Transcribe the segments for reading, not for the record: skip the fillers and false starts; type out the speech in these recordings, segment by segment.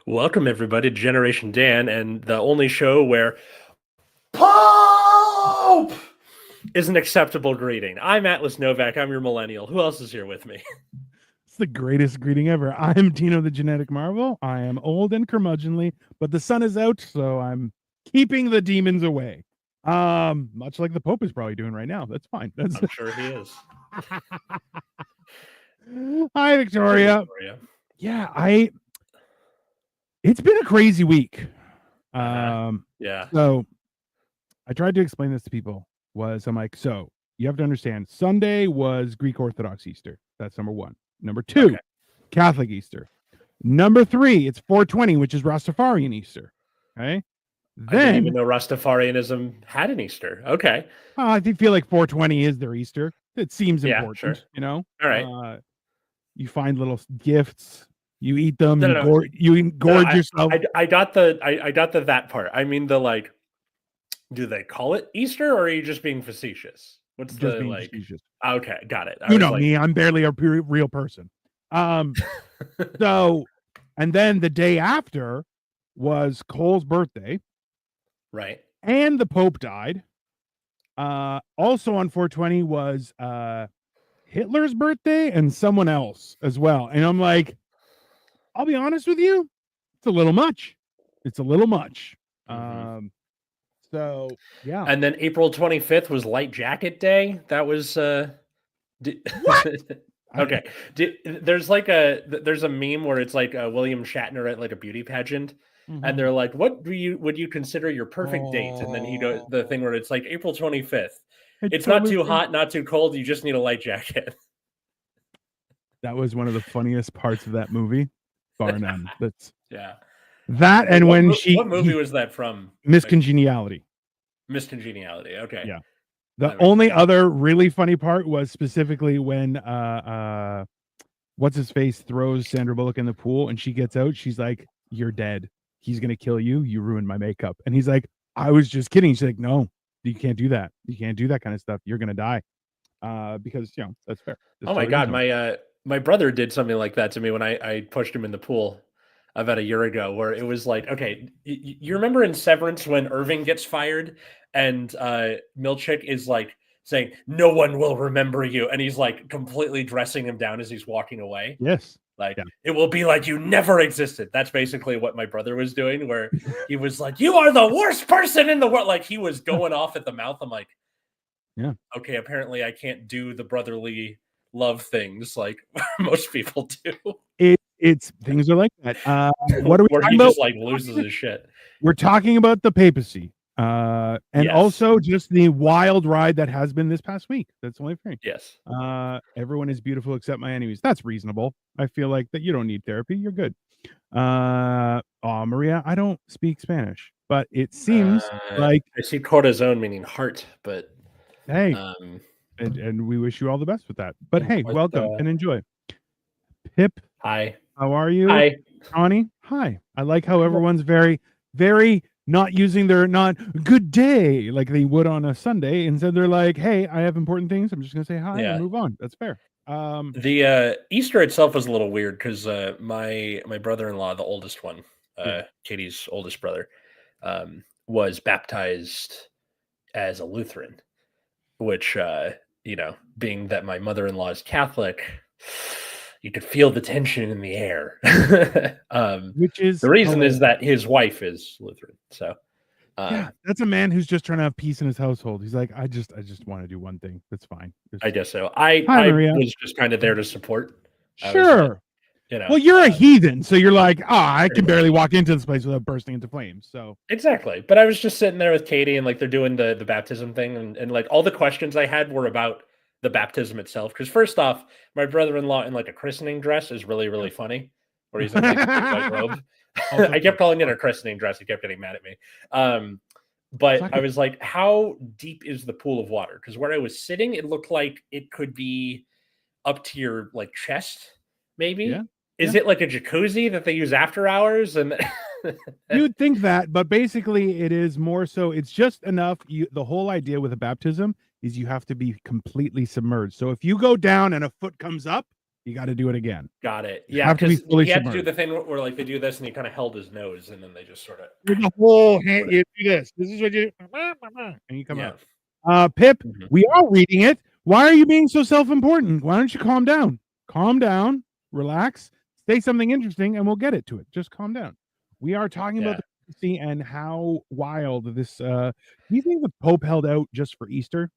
Welcome everybody to Generation Dan and the only show where Pope is an acceptable greeting. I'm Atlas Novak. I'm your millennial. Who else is here with me? It's the greatest greeting ever. I'm Tino the Genetic Marvel. I am old and curmudgeonly, but the sun is out, so I'm keeping the demons away. Much like the Pope is probably doing right now. That's fine. That's I'm sure he is. Hi, Victoria. Victoria. Yeah, it's been a crazy week. Yeah. So I tried to explain this to people. I'm like, so you have to understand, Sunday was Greek Orthodox Easter. That's number one. Number two, Okay. Catholic Easter. Number three, it's 420, which is Rastafarian Easter. Okay. I didn't Then even know Rastafarianism had an Easter. Okay. I feel like 420 is their Easter. It seems Yeah, important, sure. you know. All right. You find little gifts, you eat them, No. you gorge yourself. I got the that part. I mean the like, do they call it Easter or are you just being facetious? What's Just the being like? facetious. Okay, got it. You know me, I'm barely a real person. So, and then the day after was Cole's birthday. Right. And the Pope died. Also on 420 was Hitler's birthday and someone else as well. And I'm like, I'll be honest with you, it's a little much. It's a little much. Mm-hmm. So yeah. And then April 25th was Light Jacket Day. That was what? Okay. There's a meme where it's like William Shatner at like a beauty pageant, and they're like, "What would you consider your perfect date?" And then he goes the thing where it's like April 25th. It's not too hot, not too cold. You just need a light jacket. That was one of the funniest parts of that movie, bar none. That's yeah. That and what movie was that from? Miss Congeniality. Miss Congeniality. Okay. Yeah. The only other really funny part was specifically when what's his face throws Sandra Bullock in the pool and she gets out. She's like, "You're dead. He's gonna kill you. You ruined my makeup." And he's like, "I was just kidding." She's like, "No, you can't do that. You can't do that kind of stuff. You're gonna die." Because that's fair. Oh my god, my brother did something like that to me when I pushed him in the pool about a year ago, where it was like, okay, you remember in Severance when Irving gets fired and Milchick is like saying, "No one will remember you," and he's like completely dressing him down as he's walking away. Yes. Like, it will be like you never existed. That's basically what my brother was doing, where he was like, "You are the worst person in the world." Like, he was going off at the mouth. I'm like, yeah, okay, apparently I can't do the brotherly love things like most people do. It's things are like that. What are we where talking he about? just like loses his shit. We're talking about the papacy. And also just the wild ride that has been this past week. That's only fair. Yes. Everyone is beautiful except my enemies. That's reasonable. I feel like that you don't need therapy. You're good. Maria, I don't speak Spanish, but it seems like I see corazon meaning heart, but hey, and we wish you all the best with that. But hey, welcome and enjoy. Pip, hi. How are you? Hi. Connie, hi. I like how everyone's very, very not using their good day like they would on a Sunday. Instead, they're like, "Hey, I have important things. I'm just gonna say hi and move on." That's fair. The Easter itself was a little weird because my brother-in-law, the oldest one, Katie's oldest brother, was baptized as a Lutheran, which being that my mother-in-law is Catholic, you could feel the tension in the air. Which is the reason is that his wife is Lutheran. So that's a man who's just trying to have peace in his household. He's like, I just want to do one thing. That's fine. I guess so. I was just kind of there to support. Sure. Well, you're a heathen, so you're like, I can barely walk into this place without bursting into flames. So exactly. But I was just sitting there with Katie and like they're doing the baptism thing and like all the questions I had were about the baptism itself. Because first off, my brother-in-law in like a christening dress is really, really funny. Where he's in like a white robe. I kept calling it a christening dress. He kept getting mad at me. But I was like, how deep is the pool of water? Because where I was sitting, it looked like it could be up to your like chest, maybe. Yeah. Is it like a jacuzzi that they use after hours? And you'd think that, but basically it is more so it's just enough. The whole idea with a baptism is you have to be completely submerged. So if you go down and a foot comes up, You got to do it again. Got it. You Yeah, have to be because fully he had to do submerged. the thing where like they do this and he kind of held his nose and then they just sort of With the whole hand, you do this. This is what you and you come yeah. out. Pip, Mhm. we are reading it. Why are you being so self-important? Why don't you calm down? Calm down, relax, say something interesting, and we'll get it to it. Just calm down. We are talking about Yeah. the papacy and how wild this. Do you think the Pope held out just for Easter?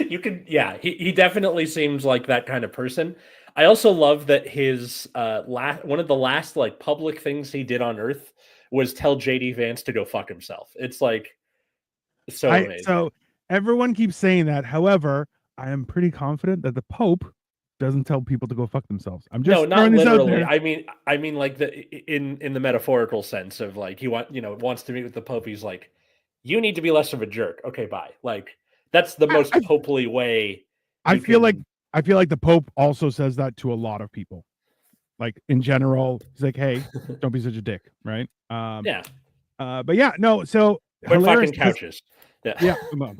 You could, yeah, he definitely seems like that kind of person. I also love that his last one of the last like public things he did on Earth was tell JD Vance to go fuck himself. It's like so amazing. So everyone keeps saying that. However, I am pretty confident that the Pope doesn't tell people to go fuck themselves. I'm No, just not throwing this out literally. there. I mean like the in the metaphorical sense of like he wants to meet with the Pope. He's like, you need to be less of a jerk. Okay, bye. Like that's the most I, popely way I you feel like can. I feel like the Pope also says that to a lot of people. Like in general, he's like, "Hey, don't be such a dick," right? Yeah, But yeah, no. So quit hilarious. fucking couches. Yeah, Yeah.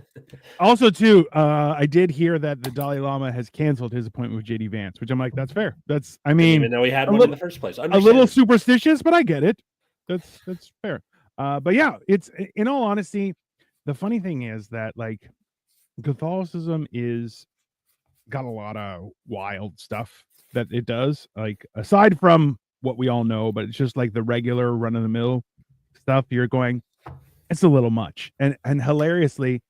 Also, too, I did hear that the Dalai Lama has canceled his appointment with JD Vance, which I'm like, that's fair. That's, I didn't mean, even know he had a one in little, the first place. a little Understandable. superstitious, but I get it. That's fair. But yeah, it's in all honesty, the funny thing is that like Catholicism is got a lot of wild stuff that it does. Like aside from what we all know, but it's just like the regular run of the mill stuff. You're going, it's a little much. And hilariously,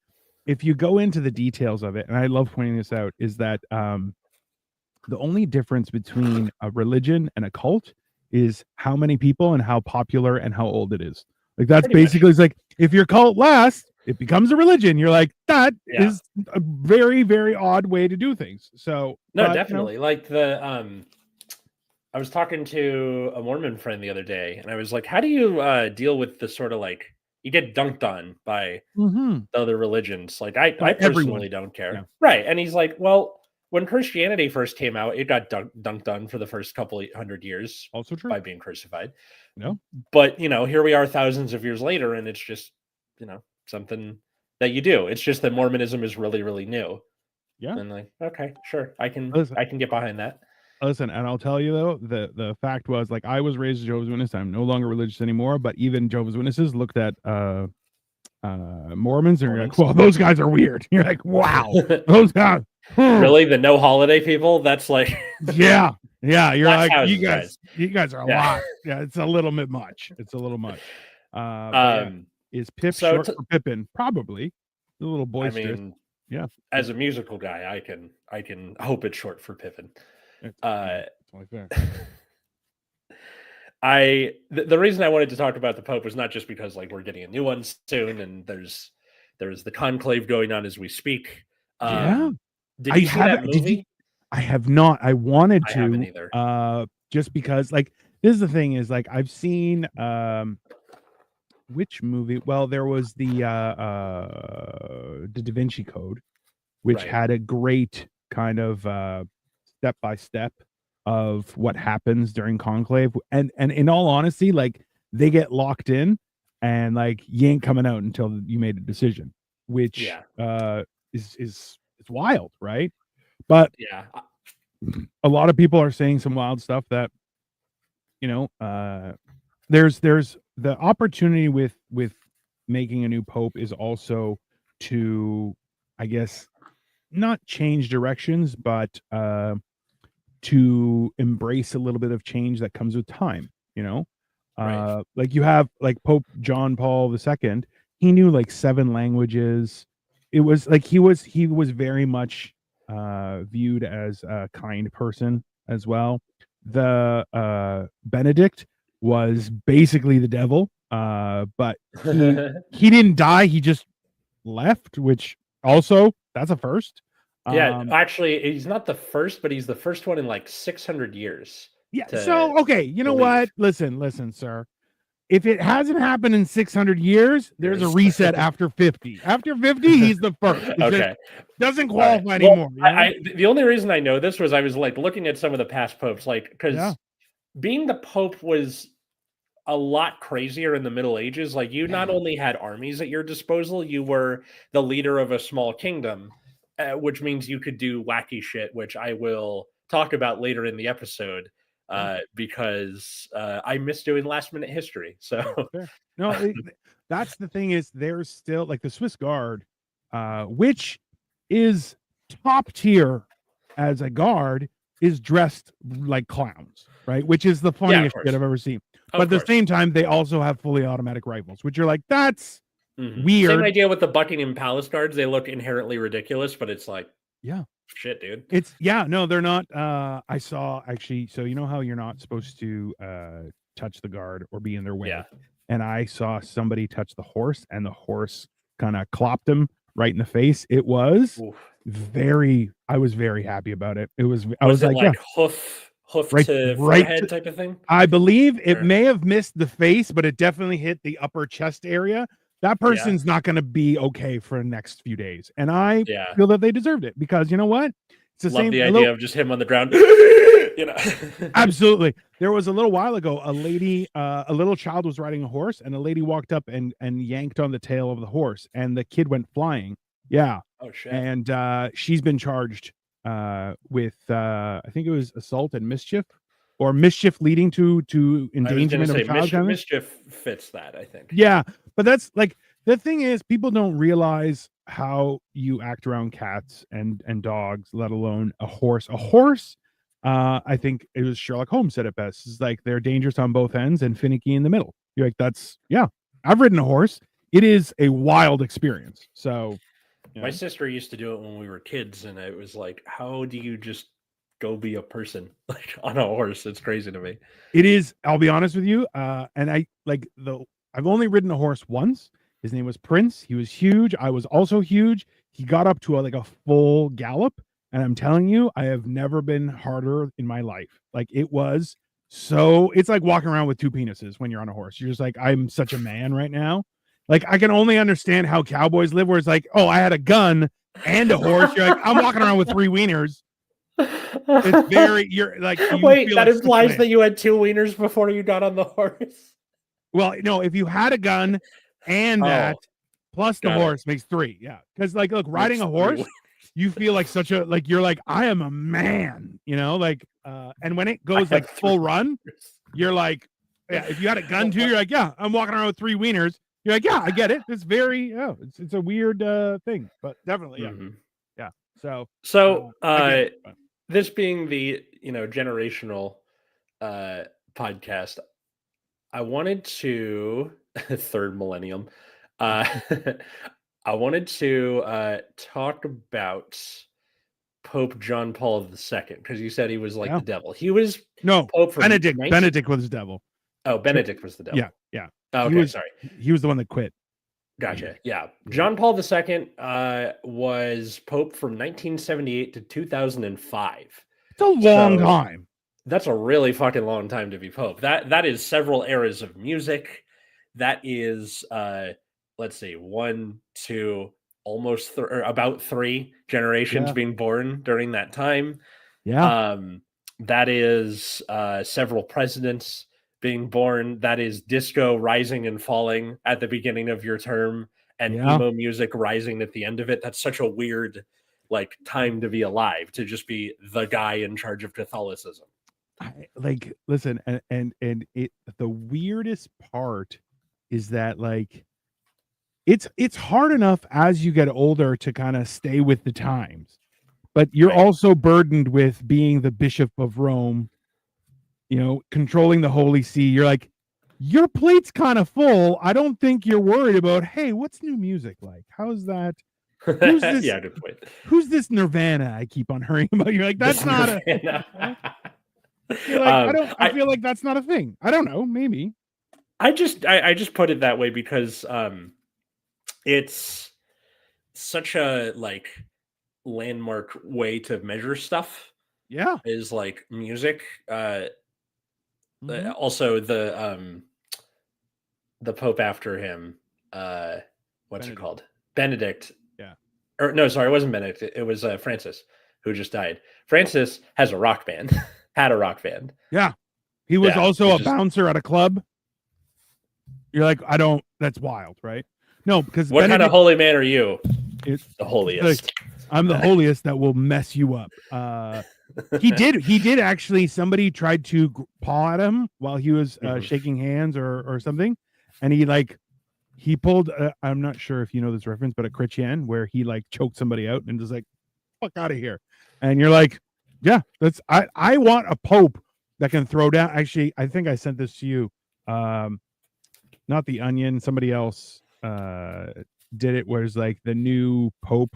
if you go into the details of it, and I love pointing this out, is that the only difference between a religion and a cult is how many people and how popular and how old it is. Like that's Pretty much. basically it's like if your cult lasts, it becomes a religion. You're like, that Yeah. is a very, very odd way to do things. So, No, but definitely. Like the I was talking to a Mormon friend the other day, and I was like, "How do you deal with the sort of like you get dunked on by mhm, the other religions?" Like, I by everyone. personally don't Yeah, care, right? And he's like, "Well, when Christianity first came out, it got dunked on for the first couple of 100 years also true. by being crucified, No, but here we are thousands of years later, and it's just something that you do. It's just that Mormonism is really, really new, yeah. and like, okay, sure, I can Listen, I can get behind that." listen, and I'll tell you though, the fact was like I was raised a Jehovah's Witness. I'm no longer religious anymore, but even Jehovah's Witnesses looked at Mormons and you're like, Mormons. well, those guys are weird. You're like, wow, those guys. Really? The no holiday people? That's like Yeah. Yeah. You're wax like, houses, guys. you guys are a Yeah. lot. Yeah, it's a little bit much. It's a little much. But yeah, Um, is Pip so short to for Pippin? Probably. A little I boisterous. mean, Yeah. as a musical guy, I can hope it's short for Pippin. Yeah, Uh, it's only fair. the reason I wanted to talk about the Pope was not just because like we're getting a new one soon and there's the conclave going on as we speak. Yeah. Did I you see that haven't did you movie? I have not. I wanted I haven't to, either. just because like this is the thing is like I've seen which movie? Well, there was the Da Vinci Code, which Right. had a great kind of step by step of what happens during conclave. And in all honesty, like they get locked in and like you ain't coming out until you made a decision, which Yeah. is it's wild, right? But Yeah. a lot of people are saying some wild stuff that you know there's the opportunity with making a new pope is also to I guess not change directions but to embrace a little bit of change that comes with time, you know? Right. Like you have like Pope John Paul II, he knew like 7 languages. It was like he was very much viewed as a kind person as well. The Benedict was basically the devil. But he didn't die, he just left, which also that's a first. Yeah, Um actually, he's not the first, but he's the first one in like 600 years Yeah. to So, okay, you know leave what? Listen, sir. If it hasn't happened in 600 years, there's a years. reset after 50. After 50, he's the first. It just Okay. doesn't All right. qualify Well, anymore, you know? the only reason I know this was I was like looking at some of the past popes, like Yeah. because being the pope was a lot crazier in the Middle Ages. Like you not Yeah. only had armies at your disposal, you were the leader of a small kingdom. which means you could do wacky shit, which I will talk about later in the episode. Because I miss doing last minute history. So fair. No, that's the thing is there's still like the Swiss Guard, which is top tier as a guard, is dressed like clowns, right? Which is the funniest shit I've ever seen. But at the same time, they also have fully automatic rifles, which you're like, that's weird. Same idea with the Buckingham Palace guards. They look inherently ridiculous, but it's like, yeah, shit, dude. It's no, they're not. I saw actually. So you know how you're not supposed to touch the guard or be in their way. Yeah. And I saw somebody touch the horse, and the horse kind of clopped him right in the face. It was I was very happy about it. It was. I was like, yeah, hoof to forehead type of thing. I believe it may have missed the face, but it definitely hit the upper chest area. That person's not going to be okay for the next few days. And I feel that they deserved it because you know what? It's the Love same. The idea of just him on the ground. You know, absolutely. There was a little while ago, a lady, a little child was riding a horse, and a lady walked up and yanked on the tail of the horse, and the kid went flying. Yeah. Oh shit. And she's been charged with I think it was assault and mischief, or mischief leading to endangerment of a child. Mischief fits that, I think. Yeah, but that's like the thing is, people don't realize how you act around cats and dogs, let alone a horse. A horse, I think it was Sherlock Holmes said it best. It's like they're dangerous on both ends and finicky in the middle. You're like, that's I've ridden a horse. It is a wild experience. So my sister used to do it when we were kids, and it was like, how do you just go be a person like on a horse? It's crazy to me. It is. I'll be honest with you. And I've only ridden a horse once. His name was Prince. He was huge. I was also huge. He got up to a full gallop. And I'm telling you, I have never been harder in my life. Like it was it's like walking around with two penises when you're on a horse. You're just like, I'm such a man right now. Like I can only understand how cowboys live where it's like, oh, I had a gun and a horse. You're like, I'm walking around with 3 wieners. It's very, you're like, wait, that implies that you had 2 wieners before you got on the horse. Well, no, if you had a gun and that plus the horse makes 3. Yeah. Because look, riding a horse, you feel like you're like, I am a man, and when it goes full run, you're like, yeah, if you had a gun too, you're like, yeah, I'm walking around with 3 wieners. You're like, yeah, I get it. It's very, it's a weird thing, but definitely, yeah. Yeah. So, this being the, generational podcast, I wanted to third millennium. I wanted to talk about Pope John Paul II because you said he was like the devil. He was Pope from Benedict. Benedict was the devil. Oh, Benedict was the devil. Yeah. Oh, okay, sorry. He was the one that quit. Gotcha. Yeah. John Paul II was Pope from 1978 to 2005. It's a long time. That's a really fucking long time to be Pope. That is several eras of music. That is let's see, 1, 2, almost about 3 generations being born during that time. Yeah. That is several presidents being born. That is disco rising and falling at the beginning of your term and emo music rising at the end of it. That's such a weird time to be alive, to just be the guy in charge of Catholicism. Listen, and it, the weirdest part is that it's hard enough as you get older to kind of stay with the times, but you're also burdened with being the Bishop of Rome, controlling the Holy See. You're like, your plate's kind of full. I don't think you're worried about, hey, what's new music like? How's that? Who's this? Yeah, good point. Who's this Nirvana I keep on hearing about? You're like, that's not a. You're like, I feel like that's not a thing. I don't know. Maybe. I just put it that way because it's such a landmark way to measure stuff. Yeah, is music. Also the Pope after him. What's it called? Benedict. Yeah. Or no, sorry, it wasn't Benedict. It was Francis, who just died. Francis has a rock band. Had a rock band. Yeah. He was also a bouncer at a club. You're like, that's wild, right? No, because what kind of holy man are you? It's the holiest. I'm the holiest that will mess you up. He did actually. Somebody tried to paw at him while he was shaking hands or something, and he pulled. I'm not sure if you know this reference, but a Chrétien where he like choked somebody out and just like fuck out of here, and you're like, yeah, that's I want a pope that can throw down. Actually, I think I sent this to you. Not the Onion. Somebody else did it. Where it's like the new pope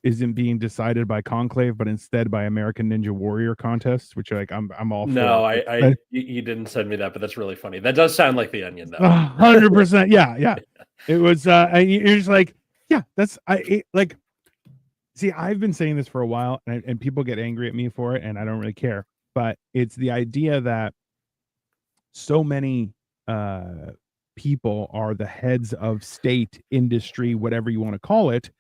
isn't being decided by conclave, but instead by American Ninja Warrior contests, which like I'm all No, for. you didn't send me that, but that's really funny. That does sound like the Onion, though. 100%. Yeah. It was. And you're just like, yeah, that's like. See, I've been saying this for a while, and people get angry at me for it, and I don't really care. But it's the idea that so many people are the heads of state, industry, whatever you want to call it,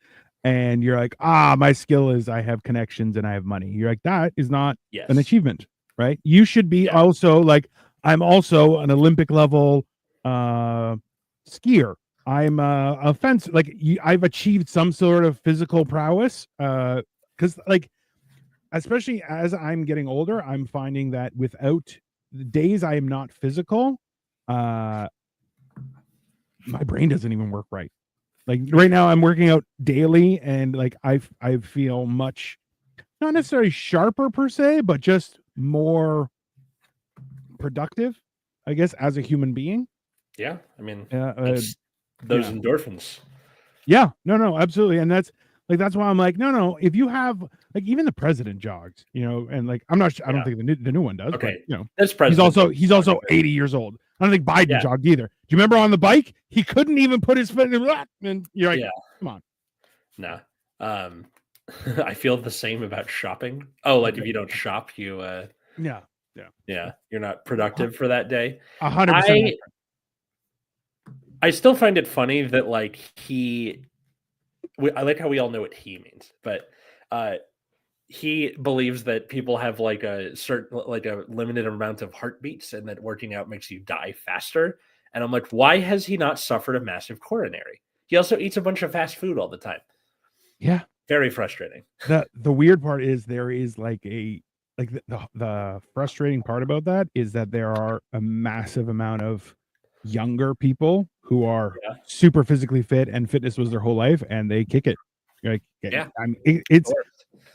and you're like, my skill is I have connections and I have money. You're like, that is not an achievement, right? You should be also like, I'm also an Olympic level skier. I'm a fence, like I've achieved some sort of physical prowess. Because like, especially as I'm getting older, I'm finding that without the days I am not physical, my brain doesn't even work right. Like right now I'm working out daily, and like I feel much, not necessarily sharper per se, but just more productive, I guess, as a human being. Yeah, I mean, those endorphins. Yeah, no, absolutely. And that's why I'm like, no, if you have like, even the president jogs, and like I don't think the new one does, okay, but he's also 80 years old. I don't think Biden jogged either. Do you remember on the bike? He couldn't even put his foot in the, and you're like, come on. No. I feel the same about shopping. Oh, like if you don't shop, you yeah, you're not productive for that day. 100%. I still find it funny that like I like how we all know what he means, but he believes that people have like a certain, like a limited amount of heartbeats, and that working out makes you die faster. And I'm like, why has he not suffered a massive coronary? He also eats a bunch of fast food all the time. Yeah, very frustrating. The weird part is there is like the frustrating part about that is that there are a massive amount of younger people who are super physically fit, and fitness was their whole life, and they kick it. Like, I mean, it's.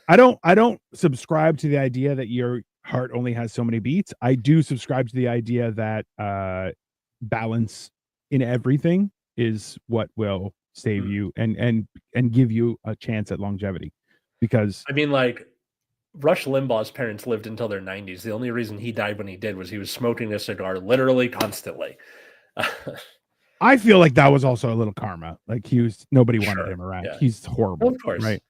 I don't subscribe to the idea that your heart only has so many beats. I do subscribe to the idea that balance in everything is what will save you and give you a chance at longevity. Because I mean, like, Rush Limbaugh's parents lived until their 90s. The only reason he died when he did was he was smoking a cigar literally constantly. I feel like that was also a little karma. Like nobody wanted him around. Yeah. He's horrible. Well, of course, right?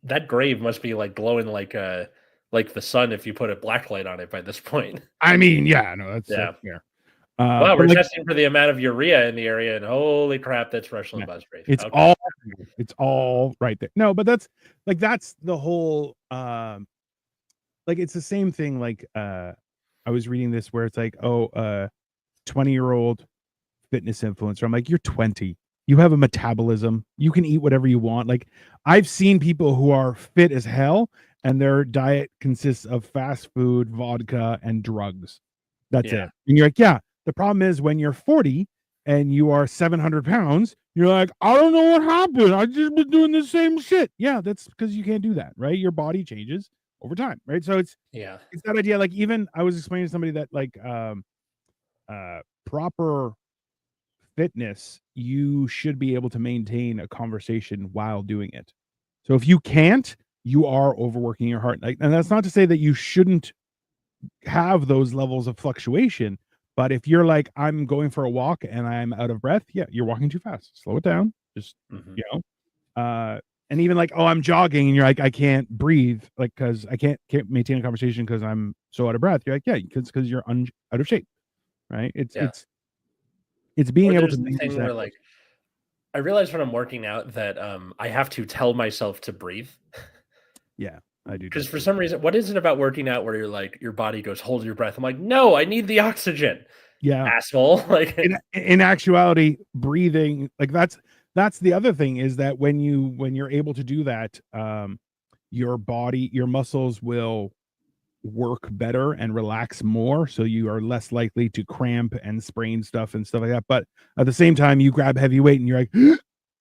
That grave must be like glowing like the sun if you put a black light on it by this point. I mean, yeah, no, that's fair. Wow, we're testing for the amount of urea in the area, and holy crap, that's Rush Limbaugh's grave. It's all right there. No, but that's the whole like it's the same thing. Like I was reading this where it's like, 20-year-old fitness influencer. I'm like, you're 20. You have a metabolism. You can eat whatever you want. Like, I've seen people who are fit as hell, and their diet consists of fast food, vodka, and drugs. That's it. And you're like, yeah. The problem is when you're 40 and you are 700 pounds, you're like, I don't know what happened. I just been doing the same shit. Yeah, that's because you can't do that, right? Your body changes over time, right? So it's that idea. Like, even I was explaining to somebody that like proper fitness, you should be able to maintain a conversation while doing it. So if you can't, you are overworking your heart. Like, and that's not to say that you shouldn't have those levels of fluctuation. But if you're like, I'm going for a walk and I'm out of breath, you're walking too fast. Slow it down. Just, and even like, I'm jogging and you're like, I can't breathe, like, because I can't maintain a conversation because I'm so out of breath. You're like, because you're out of shape, right? It's being able to the thing where like, I realize when I'm working out that I have to tell myself to breathe. Yeah. I do. Because for some reason, what is it about working out where you're like, your body goes, hold your breath? I'm like, no, I need the oxygen. Yeah. Asshole. Like in actuality, breathing, like that's that's the other thing, is that when you're able to do that, your body, your muscles will work better and relax more, so you are less likely to cramp and sprain stuff and stuff like that. But at the same time, you grab heavy weight and you're like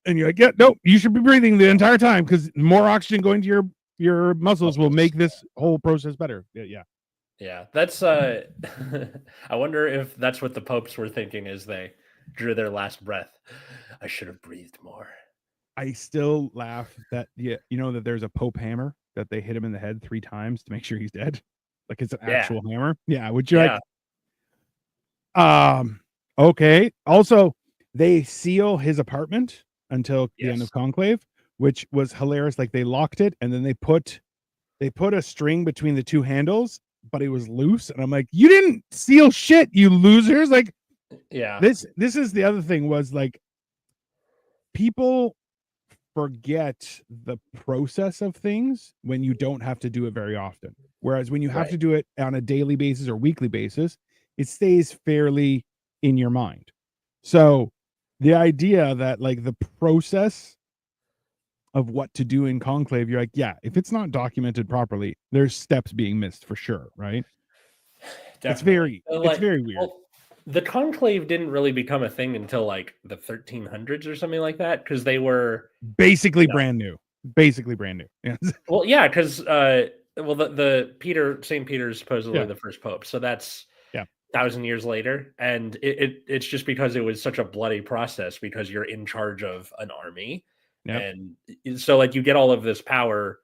and you're like, yeah, no, you should be breathing the entire time, because more oxygen going to your muscles will make this whole process better. Yeah. Yeah, that's I wonder if that's what the popes were thinking as they drew their last breath. I should have breathed more. I still laugh that, yeah, you know that there's a Pope hammer that they hit him in the head 3 times to make sure he's dead. Like it's an Yeah, actual hammer. Yeah, would you like yeah, okay. Also, they seal his apartment until the end of yes, conclave, which was hilarious. Like they locked it and then they put a string between the 2 handles, but it was loose. And I'm like, you didn't seal shit, you losers. Like yeah, this is the other thing, was like people forget the process of things when you don't have to do it very often. Whereas when you have right. to do it on a daily basis or weekly basis, it stays fairly in your mind. So the idea that like the process of what to do in conclave, you're like, yeah, if it's not documented properly, there's steps being missed for sure, right? Definitely. It's Like, very weird. well, the conclave didn't really become a thing until like the 1300s or something like that because they were, Basically you know, brand new. Basically brand new. Yes. well, yeah, because well, the Peter Saint Peter's supposedly Yeah. the first pope, so that's Yeah. 1,000 years later, and it's just because it was such a bloody process because you're in charge of an army, Yeah. and so like you get all of this power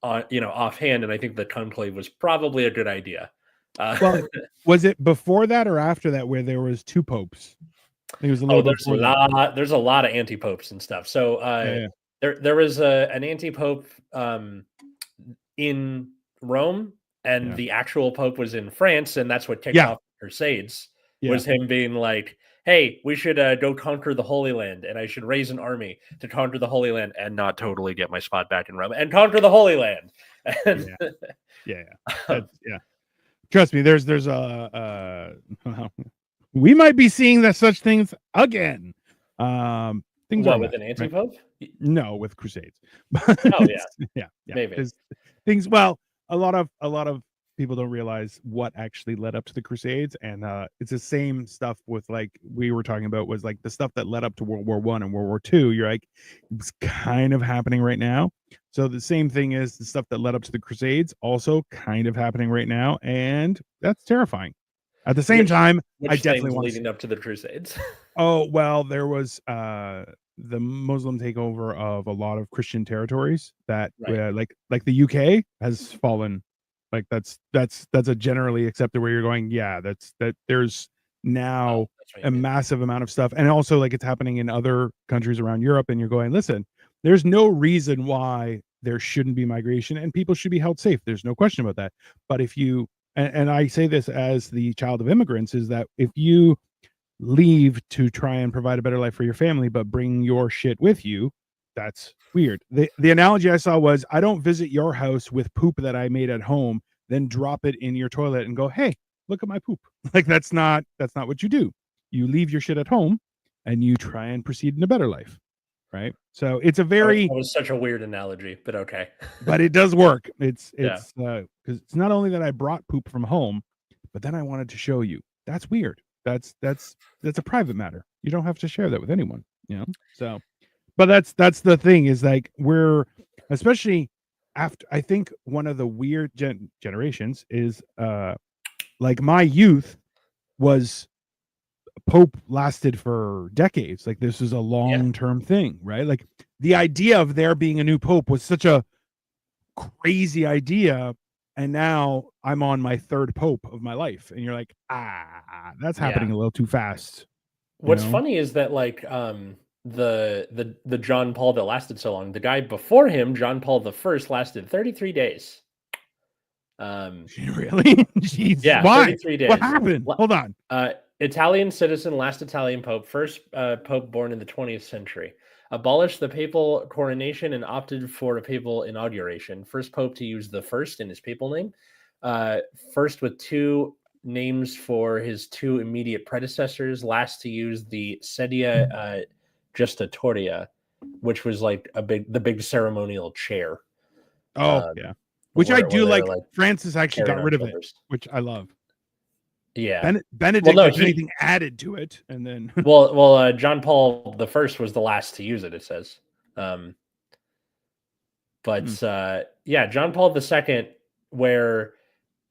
on offhand, and I think the conclave was probably a good idea. Well, was it before that or after that where there was 2 popes? I think it was a Oh, little before that. there's a lot of anti-popes and stuff. So, Yeah, yeah, there was an anti-pope, in Rome, and yeah. the actual pope was in France, and that's what kicked Yeah, off the Crusades, yeah, was him being like, "Hey, we should, go conquer the Holy Land, and I should raise an army to conquer the Holy Land and not totally get my spot back in Rome, and conquer the Holy Land." And, yeah, yeah, yeah. um, That's yeah. Trust me, there's we might be seeing that such things again. Things are what, a with mess, an right? anti-pope? No, with Crusades. But Oh, yeah, yeah, yeah. maybe. Because things, well, a lot of people don't realize what actually led up to the Crusades, and it's the same stuff with, like we were talking about, was like the stuff that led up to World War One and World War Two. You're like, it's kind of happening right now. So the same thing is the stuff that led up to the Crusades, also kind of happening right now, and that's terrifying. At the same Which time, I which definitely things want to see. leading up to the Crusades? Oh, well, there was the Muslim takeover of a lot of Christian territories that Right. like the UK has fallen. Like that's a generally accepted, where you're going, yeah, that there's Oh, now that's what a you mean. massive amount of stuff. And also like it's happening in other countries around Europe, and you're going, listen, there's no reason why there shouldn't be migration, and people should be held safe. There's no question about that. But if you and I say this as the child of immigrants, is that if you leave to try and provide a better life for your family, but bring your shit with you, that's weird. The analogy I saw was, I don't visit your house with poop that I made at home, then drop it in your toilet and go, hey, look at my poop. Like that's not what you do. You leave your shit at home and you try and proceed in a better life. Right. So it's a That very, was such a weird analogy, but okay. but it does work. It's Yeah. it's because it's not only that I brought poop from home, but then I wanted to show you. That's weird. That's a private matter. You don't have to share that with anyone, you know. So, but that's the thing, is like we're, especially after, I think one of the weird generations is like my youth was, Pope lasted for decades. Like this is a Yeah. long-term thing, right? Like the idea of there being a new pope was such a crazy idea, and now I'm on my 3rd pope of my life, and you're like, that's Yeah. happening a little too fast, you What's know. funny is that, like, the John Paul that lasted so long, the guy before him, John Paul the First, lasted 33 days. Um, Really? Jeez, yeah, why? 33 What days. happened? La Hold on. Italian citizen, last Italian pope, first, pope born in the 20th century. Abolished the papal coronation and opted for a papal inauguration. First pope to use the first in his papal name. Uh, First with 2 names for his 2 immediate predecessors. Last to use the sedia, gestatoria, which was like the big ceremonial chair. Oh Um, yeah, which I where do they were like. like Francis actually carrying got on rid of it, shoulders. which I love. Yeah. Well, Benedict, no, if anything, added to it, and then John Paul the First was the last to use it. It says, but yeah, John Paul the Second, where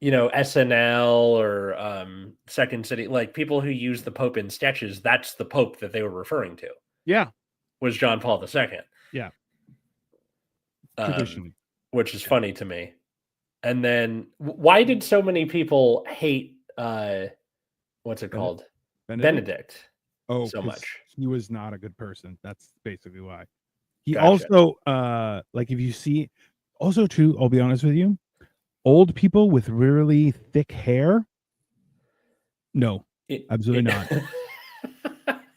SNL or Second City, like people who use the Pope in sketches, that's the Pope that they were referring to. yeah, Was John Paul the Second. yeah, traditionally, which is funny to me. And then why did so many people hate what's it called? Benedict Oh, so because much. he was not a good person. That's basically why. He Gotcha. also, like, if you see, also too, I'll be honest with you, old people with really thick hair, no, absolutely not.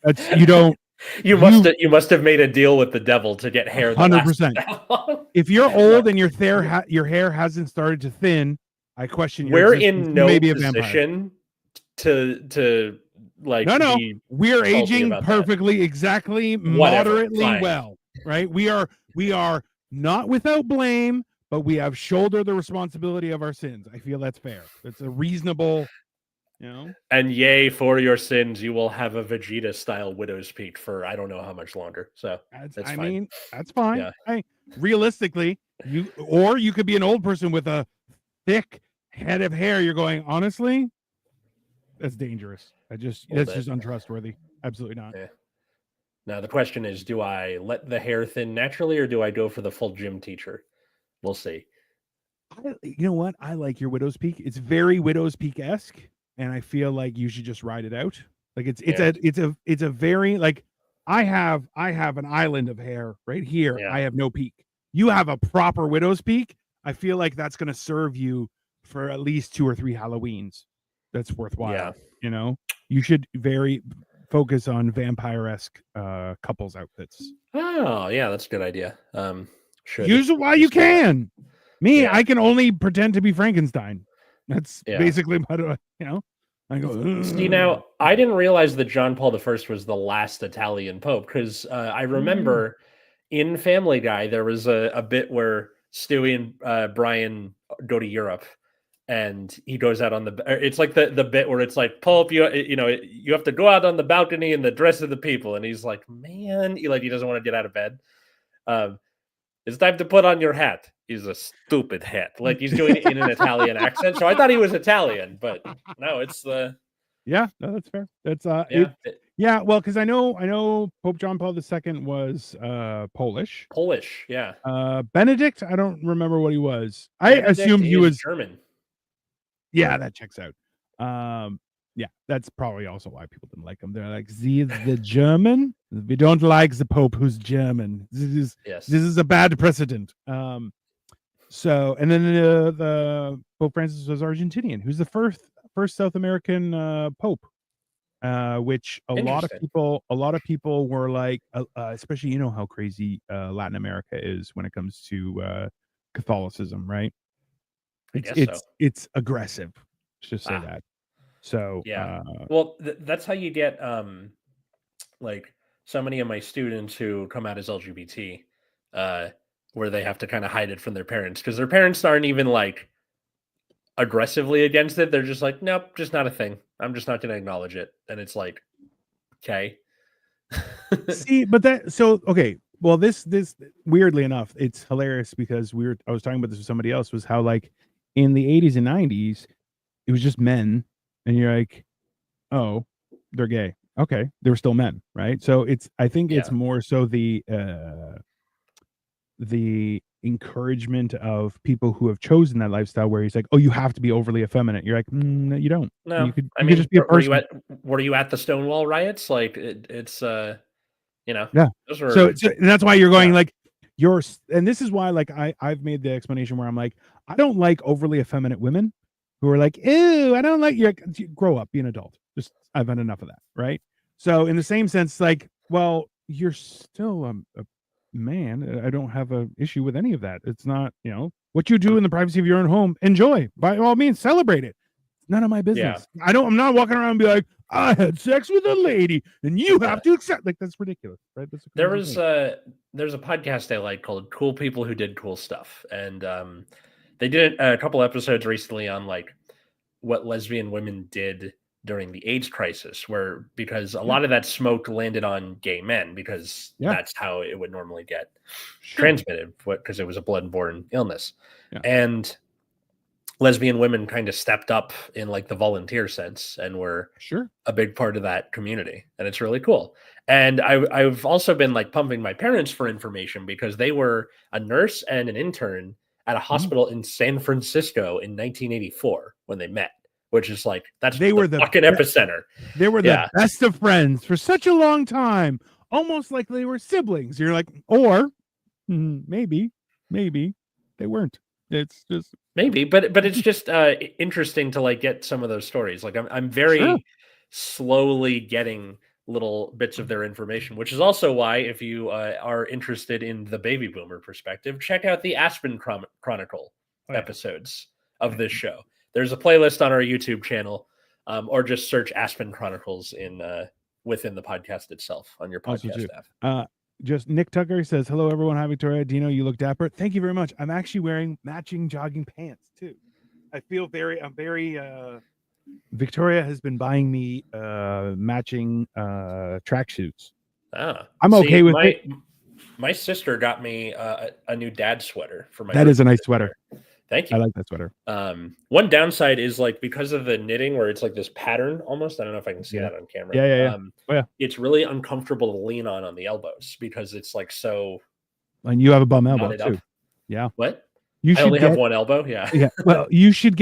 That's you don't. You must have made a deal with the devil to get hair that lasts 100%. that long. If you're old and your hair hasn't started to thin, I question your We're existence. in You may no be a vampire. position to like No. be We're salty aging about perfectly, exactly, Whatever, moderately fine. well, right? We are not without blame, but we have shouldered the responsibility of our sins. I feel that's fair. It's a reasonable, And yay, for your sins, you will have a Vegeta style widow's peak for I don't know how much longer. So that's I fine. mean, that's fine. Yeah. Realistically, you could be an old person with a thick head of hair. You're going, honestly, that's dangerous. That's just untrustworthy. Absolutely not. Yeah. Now the question is, do I let the hair thin naturally or do I go for the full gym teacher? We'll see. You know what? I like your Widow's Peak. It's very Widow's Peak-esque, and I feel like you should just ride it out. Like it's a very, like, I have an island of hair right here. Yeah. I have no peak. You have a proper Widow's Peak. I feel like that's going to serve you for at least 2 or 3 Halloweens. That's worthwhile. Yeah. You should very focus on vampire-esque couples outfits. Oh, yeah, that's a good idea. Use it while you can. Me, Yeah. I can only pretend to be Frankenstein. That's Yeah. basically what I go. Ugh. See, now I didn't realize that John Paul I was the last Italian pope because I remember in Family Guy there was a bit where Stewie and Brian go to Europe, and he goes out on it's like the bit where it's like, Pope, you have to go out on the balcony in the dress of the people, and he's like, man, he doesn't want to get out of bed. It's time to put on your hat. He's a stupid hat. Like he's doing it in an Italian accent. So I thought he was Italian, but no, it's the. Yeah, no, that's fair. That's yeah. Well, because I know Pope John Paul II was Polish. Polish, yeah. Benedict, I don't remember what he was. I assumed he was German. Yeah, that checks out. Yeah, that's probably also why people didn't like him. They're like, the German. We don't like the Pope who's German. This is a bad precedent. So, and then the Pope Francis was Argentinian, who's the first South American Pope, which a lot of people were like, especially how crazy Latin America is when it comes to Catholicism, right? It's aggressive. Let's just say that. So yeah, well, that's how you get like so many of my students who come out as LGBT, where they have to kind of hide it from their parents because their parents aren't even like aggressively against it. They're just like, nope, just not a thing. I'm just not going to acknowledge it. And it's like, okay. See, but okay. Well, this weirdly enough, it's hilarious because I was talking about this with somebody else, was how like in the 80s and 90s, it was just men, and you're like, oh, they're gay. Okay, they were still men, right? So I think it's more so the encouragement of people who have chosen that lifestyle, where he's like, oh, you have to be overly effeminate. You're like, no, you don't. No, you could just be a person. Were you at the Stonewall riots? Like it's yeah. So that's why you're going like and this is why like I've made the explanation where I'm like, I don't like overly effeminate women who are like, ew, I don't like you. Grow up, be an adult. Just I've had enough of that, right? So in the same sense, like, well, you're still a man. I don't have an issue with any of that. It's not, what you do in the privacy of your own home. Enjoy, by all means, celebrate it. None of my business. I'm not walking around and be like, I had sex with a lady and you have to accept. Like, that's ridiculous, right? That's there's a podcast I like called Cool People Who Did Cool Stuff. And they did a couple episodes recently on like what lesbian women did during the AIDS crisis, where because a lot of that smoke landed on gay men because that's how it would normally get transmitted, because it was a blood-borne illness. And lesbian women kind of stepped up in like the volunteer sense and were a big part of that community, and it's really cool. And I've also been like pumping my parents for information because they were a nurse and an intern at a hospital in San Francisco in 1984 when they met, which is like they were the fucking epicenter. They were the best of friends for such a long time, almost like they were siblings. You're like, or maybe they weren't. It's just maybe, but it's just interesting to like get some of those stories. Like I'm very slowly getting little bits of their information, which is also why if you are interested in the baby boomer perspective, check out the Aspen Chronicle episodes of this show. There's a playlist on our YouTube channel, or just search Aspen Chronicles in within the podcast itself on your podcast app. Just Nick Tucker says, hello, everyone. Hi, Victoria. Dino, you look dapper. Thank you very much. I'm actually wearing matching jogging pants, too. I'm very, Victoria has been buying me matching tracksuits. I'm okay with it. My sister got me a new dad sweater for my That is a nice sweater. Thank you. I like that sweater. One downside is like because of the knitting where it's like this pattern almost. I don't know if I can see that on camera. Yeah. It's really uncomfortable to lean on the elbows because it's like so. And you have a bum elbow too. Yeah. What? I only have one elbow. Yeah. Yeah. Well, you should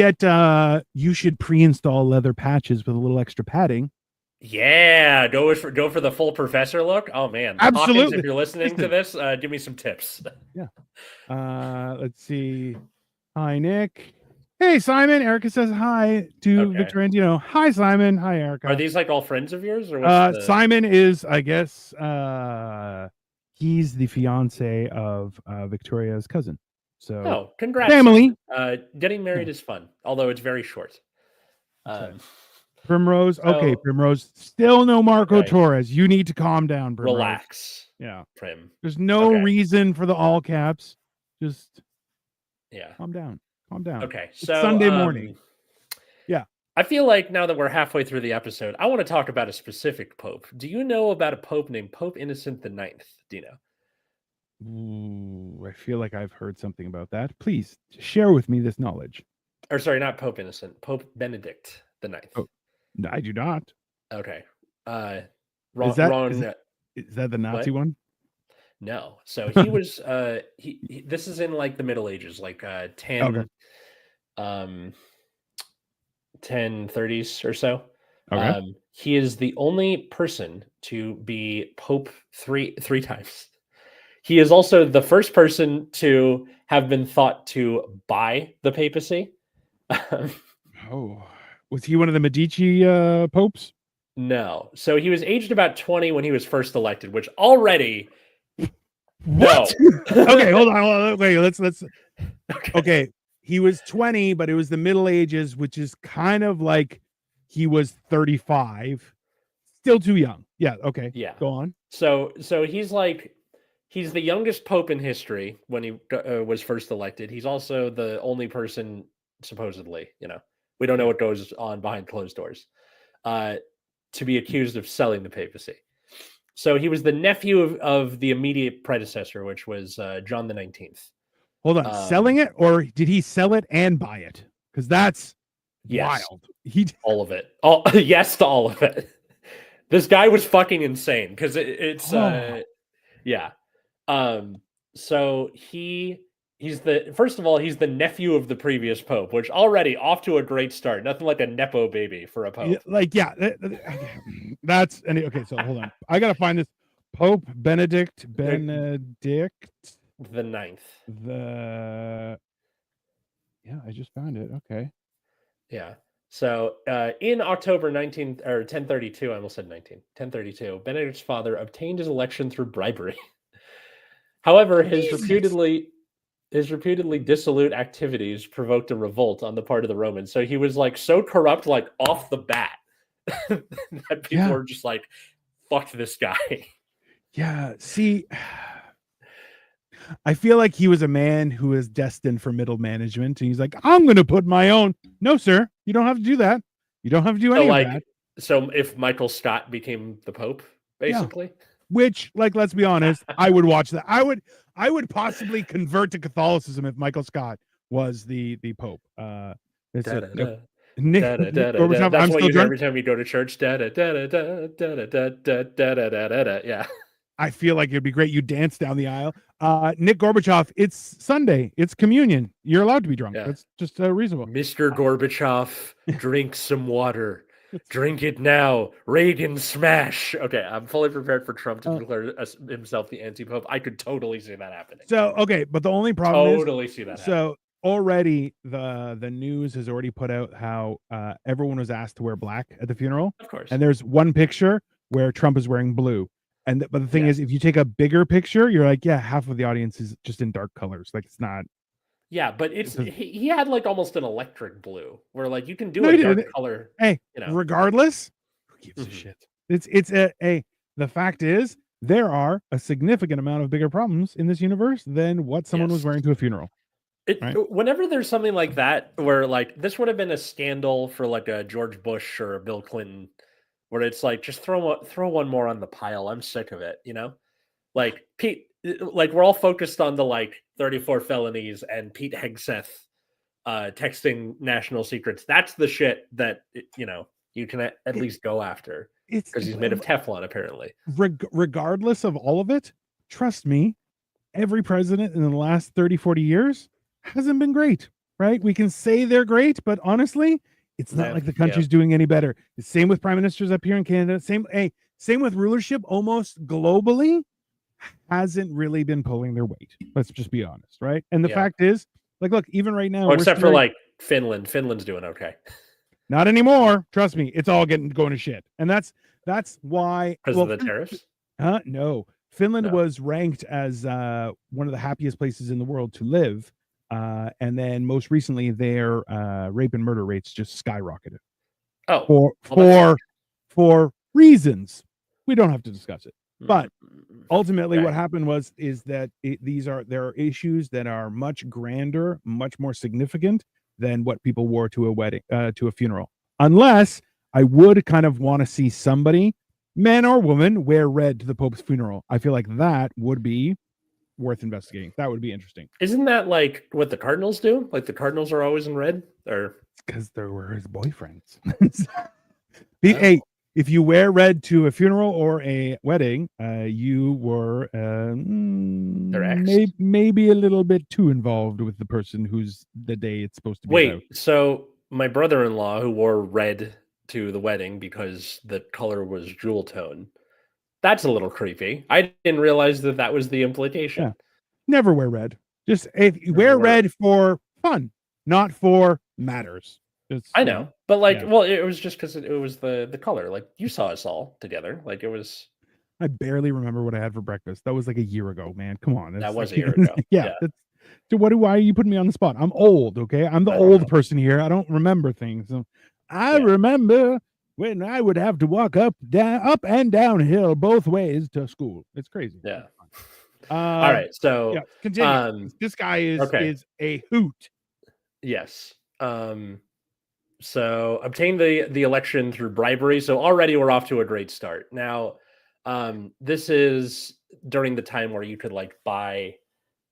pre-install leather patches with a little extra padding. Yeah, go for the full professor look. Oh man, absolutely. Hawkins, if you're listening to this, give me some tips. Yeah. Let's see. Hi, Nick. Hey, Simon. Erica says hi to Victoria and Dino. Hi, Simon. Hi, Erica. Are these like all friends of yours? Or Simon is, I guess, he's the fiance of Victoria's cousin. So, congrats. Family. Getting married is fun, although it's very short. Primrose. Okay, Primrose. Still no Marco Torres. You need to calm down, Primrose. Relax. Yeah. Prim. There's no reason for the all caps. Just calm down. Okay, so it's Sunday morning. I feel like now that we're halfway through the episode, I want to talk about a specific pope. Do you know about a pope named Pope Innocent IX, Dino? Ooh, I feel like I've heard something about that. Please share with me this knowledge. Or sorry, not Pope Innocent, Pope Benedict IX. Oh, no, I do not. Okay. Wrong. Is that the Nazi one? No. So he was he this is in like the Middle Ages, like 1030s or so. He is the only person to be pope three times. He is also the first person to have been thought to buy the papacy. Was he one of the Medici popes? No. So he was aged about 20 when he was first elected, which already what? No. Okay, hold on. Wait, let's okay. He was 20, but it was the Middle Ages, which is kind of like he was 35. Still too young. Yeah, okay. Yeah. Go on. So he's the youngest pope in history when he was first elected. He's also the only person, supposedly, we don't know what goes on behind closed doors, to be accused of selling the papacy. So he was the nephew of the immediate predecessor, which was John the 19th. Hold on, selling it, or did he sell it and buy it? Because that's wild. All of it. Yes to all of it. This guy was fucking insane because it's so he's the nephew of the previous pope, which already off to a great start. Nothing like a nepo baby for a pope. That's okay. So hold on, I gotta find this Pope Benedict the ninth. I just found it. Okay. Yeah. So in October 1032, I almost said 1032, Benedict's father obtained his election through bribery. However, his reputedly his reputedly dissolute activities provoked a revolt on the part of the Romans. So he was like so corrupt, like off the bat, that people Yeah. were just like, "Fuck this guy." Yeah. See, I feel like he was a man who is destined for middle management. And he's like, I'm going to put my own. No, sir, you don't have to do that. You don't have to do So any of like, that. so if Michael Scott became the Pope, Yeah. basically, Which, like, let's be honest, I would watch that. I would possibly convert to Catholicism if Michael Scott was the Pope. It's a, da-da-da, Nick, Nick da-da-da-da-da. Gorbachev. That's I'm what still you do drunk. every time you go to church. Da-da-da-da-da-da-da-da-da-da-da. Yeah. I feel like it'd be great. You dance down the aisle. Nick Gorbachev. It's Sunday. It's communion. You're allowed to be drunk. Yeah. That's just reasonable. Mr. Gorbachev, drink some water. It's- Drink it now. Reagan smash. Okay, I'm fully prepared for Trump to declare himself the anti-pope. I could totally see that happening. So okay, but the only problem Totally see that is, happening. so already the news has already put out how everyone was asked to wear black at the funeral, Of course. and there's one picture where Trump is wearing blue. But the thing Yeah. is, if you take a bigger picture, you're like, yeah, half of the audience is just in dark colors. Like it's not. Yeah, but he had like almost an electric blue where like you can do No, a he dark didn't. color, Hey, you know. regardless, who gives a Mhm. shit? It's a the fact is there are a significant amount of bigger problems in this universe than what someone was Yes. wearing to a funeral. Right. Whenever there's something like that where like this would have been a scandal for like a George Bush or a Bill Clinton, where it's like just throw one more on the pile. I'm sick of it, you know? Like Pete, like we're all focused on the like 34 felonies and Pete Hegseth texting national secrets. That's the shit that you know you can at least go after It's because he's made of Teflon, apparently. regardless of all of it, trust me, every president in the last 30, 40 years hasn't been great, right? We can say they're great, but honestly, it's not like the country's doing any better. The same with prime ministers up here in Canada. Same with rulership almost globally hasn't really been pulling their weight. Let's just be honest, right? And the fact is, like, look, even right now, well, except for like Finland. Finland's doing okay. Not anymore. Trust me, it's all going to shit. And that's why Because of the tariffs? No. Finland was ranked as one of the happiest places in the world to live. And then most recently their rape and murder rates just skyrocketed. Oh. For reasons. We don't have to discuss it. But ultimately what happened is that there are issues that are much grander, much more significant than what people wore to a wedding, to a funeral. Unless I would kind of want to see somebody, man or woman, wear red to the Pope's funeral. I feel like that would be worth investigating. That would be interesting. Isn't that like what the Cardinals do? Like the Cardinals are always in red? Or because they were his boyfriends. Hey, if you wear red to a funeral or a wedding, you were maybe a little bit too involved with the person who's the day it's supposed to be. Wait, so my brother-in-law who wore red to the wedding because the color was jewel tone. That's a little creepy. I didn't realize that was the implication. Yeah. Never wear red. Just if you wear red for fun, not for matters. I know, but like, well, it was just because it was the color. Like you saw us all together. Like it was. I barely remember what I had for breakfast. That was like a year ago, man. Come on, that was a year ago. Yeah. So why are you putting me on the spot? I'm old, okay? I'm the old person here. I don't remember things. So I remember when I would have to walk up and downhill both ways to school. It's crazy. Yeah. All right. So continue. This guy is a hoot. Yes. So obtained the election through bribery. So already we're off to a great start. Now, this is during the time where you could like buy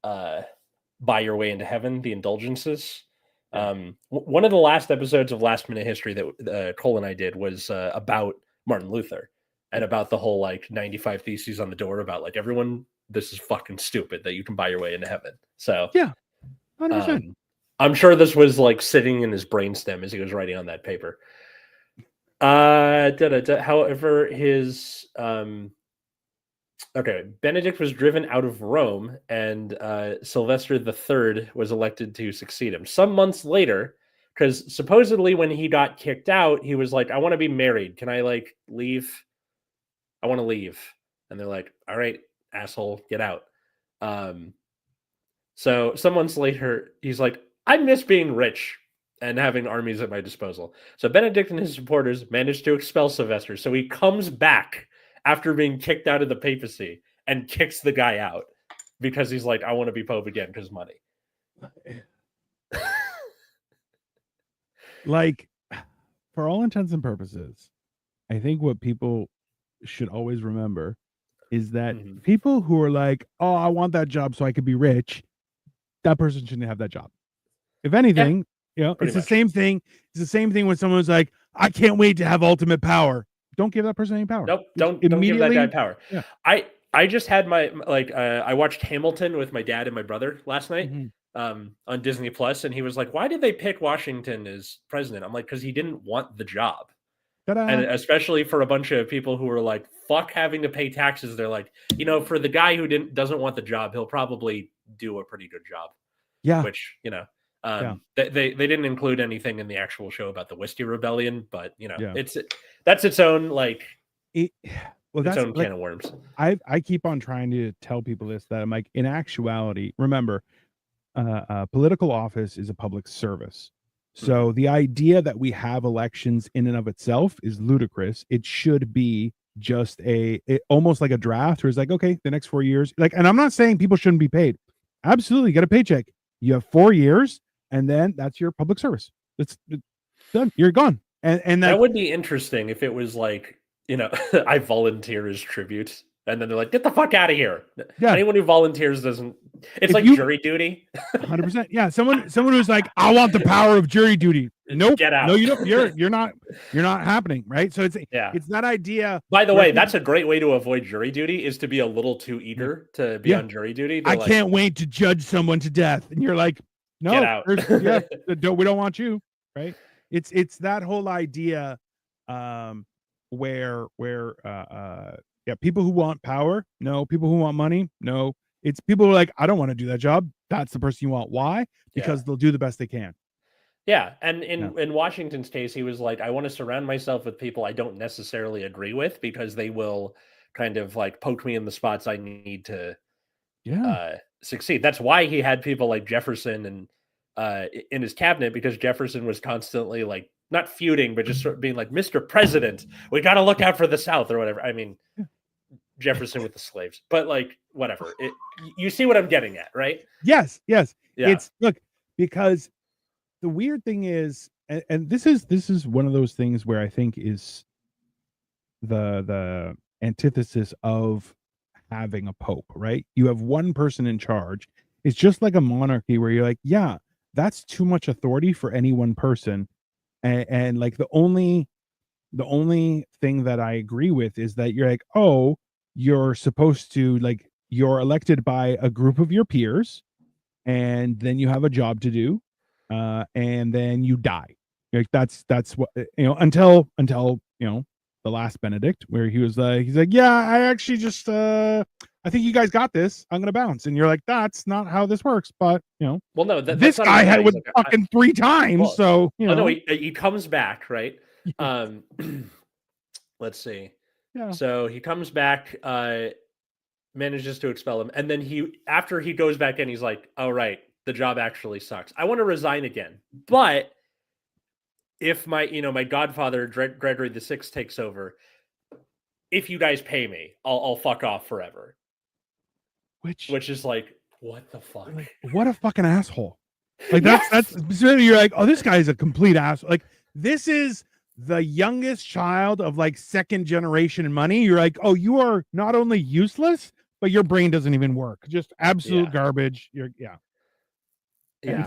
your way into heaven, the indulgences. One of the last episodes of Last Minute History that Cole and I did was about Martin Luther and about the whole like 95 Theses on the door about like everyone, this is fucking stupid that you can buy your way into heaven. So yeah, 100%. I'm sure this was like sitting in his brainstem as he was writing on that paper. However, his Benedict was driven out of Rome, and Sylvester III was elected to succeed him. Some months later, because supposedly when he got kicked out, he was like, "I want to be married. Can I like leave? I want to leave." And they're like, "All right, asshole, get out." So some months later, he's like, I miss being rich and having armies at my disposal. So Benedict and his supporters managed to expel Sylvester. So he comes back after being kicked out of the papacy and kicks the guy out because he's like, I want to be Pope again because money. Like, for all intents and purposes, I think what people should always remember is that people who are like, oh, I want that job so I could be rich, that person shouldn't have that job. If anything, it's the same thing. It's the same thing when someone's like, I can't wait to have ultimate power. Don't give that person any power. Nope, don't give that guy power. Yeah. I just had my I watched Hamilton with my dad and my brother last night on Disney Plus, and he was like, "Why did they pick Washington as president?" I'm like, "Because he didn't want the job." Ta-da. And especially for a bunch of people who were like, "Fuck having to pay taxes," they're like, for the guy who doesn't want the job, he'll probably do a pretty good job. Yeah. Which they didn't include anything in the actual show about the Whiskey Rebellion, but that's its own its own can of worms. I keep on trying to tell people this, that I'm like, in actuality, remember, political office is a public service. So the idea that we have elections in and of itself is ludicrous. It should be just almost like a draft where it's like, okay, the next 4 years, and I'm not saying people shouldn't be paid. Absolutely, get a paycheck. You have 4 years, and then that's your public service. It's done. You're gone. And that would be interesting if it was like, I volunteer as tribute. And then they're like, get the fuck out of here. Yeah. Anyone who volunteers doesn't. It's like jury duty. 100%. Yeah. Someone who's like, I want the power of jury duty. Nope. Get out. No, you don't. You're not happening. Right. So it's that idea. By the way, that's a great way to avoid jury duty, is to be a little too eager to be on jury duty. I can't wait to judge someone to death. And you're like, no, get out. We don't want you. Right. It's that whole idea where people who want power, no. People who want money, no. It's people who are like, I don't want to do that job. That's the person you want. Why? Because they'll do the best they can. Yeah, and in Washington's case, he was like, I want to surround myself with people I don't necessarily agree with, because they will kind of like poke me in the spots I need to succeed. That's why he had people like Jefferson and in his cabinet, because Jefferson was constantly like, not feuding, but just sort of being like, Mr. President, we got to look out for the South or whatever. I mean, Jefferson with the slaves, but like, whatever. You see what I'm getting at, right? Yes. Yeah. It's because the weird thing is, and this is one of those things where I think is the antithesis of having a pope, right? You have one person in charge. It's just like a monarchy where you're like, yeah, that's too much authority for any one person. And like the only thing that I agree with is that you're like, oh, you're supposed to, like, you're elected by a group of your peers, and then you have a job to do, and then you die. Like that's what, until the last Benedict, where he was he's like, yeah, I actually just I think you guys got this. I'm gonna bounce, and you're like, that's not how this works. But well, no, this guy had with like, fucking 3 times. Well, so no, he comes back, right? Let's see. Yeah. So he comes back, manages to expel him, and then after he goes back in, he's like, "Oh right, the job actually sucks. I want to resign again, but if my godfather Gregory the Sixth takes over, if you guys pay me, I'll fuck off forever." Which is like, what the fuck? Like, what a fucking asshole! Like that's you're like, oh, this guy is a complete asshole. Like, this is the youngest child of like second generation money. You're like, oh, you are not only useless, but your brain doesn't even work. Just absolute garbage. Yeah.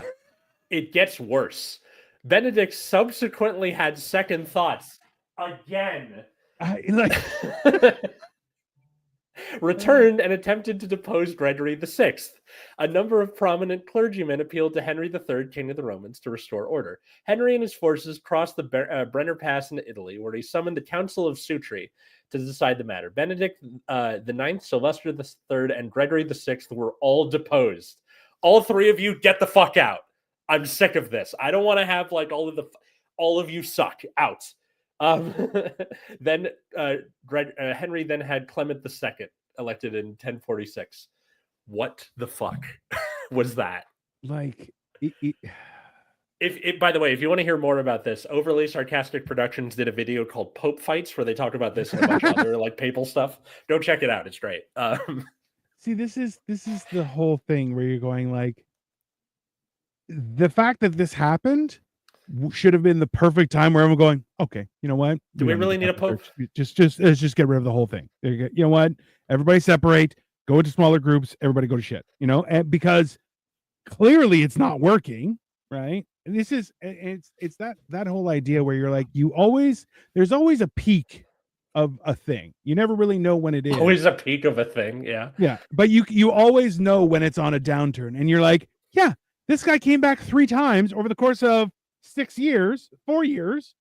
It gets worse. Benedict subsequently had second thoughts again. Returned and attempted to depose Gregory VI. A number of prominent clergymen appealed to Henry III, King of the Romans, to restore order. Henry and his forces crossed the Brenner Pass into Italy, where he summoned the Council of Sutri to decide the matter. Benedict IX, Sylvester III, and Gregory VI were all deposed. All 3 of you, get the fuck out. I'm sick of this. I don't want to have like all of you suck out. Then Henry then had Clement II elected in 1046. What the fuck? was that. Like, If by the way, if you want to hear more about this, Overly Sarcastic Productions did a video called Pope Fights where they talked about this and a bunch of other like papal stuff. Go check it out. It's great. see, this is the whole thing where you're going like, the fact that this happened should have been the perfect time where everyone going, okay, you know what? Do we don't really to need a Catholic pope? Church. Just let's just get rid of the whole thing. You know what? Everybody separate, go into smaller groups, everybody go to shit, you know, and because clearly it's not working, right? And this is it's that whole idea where you're like, there's always a peak of a thing. You never really know when it is. Always a peak of a thing, yeah. Yeah, but you always know when it's on a downturn, and you're like, yeah, this guy came back 3 times over the course of 6 years, 4 years.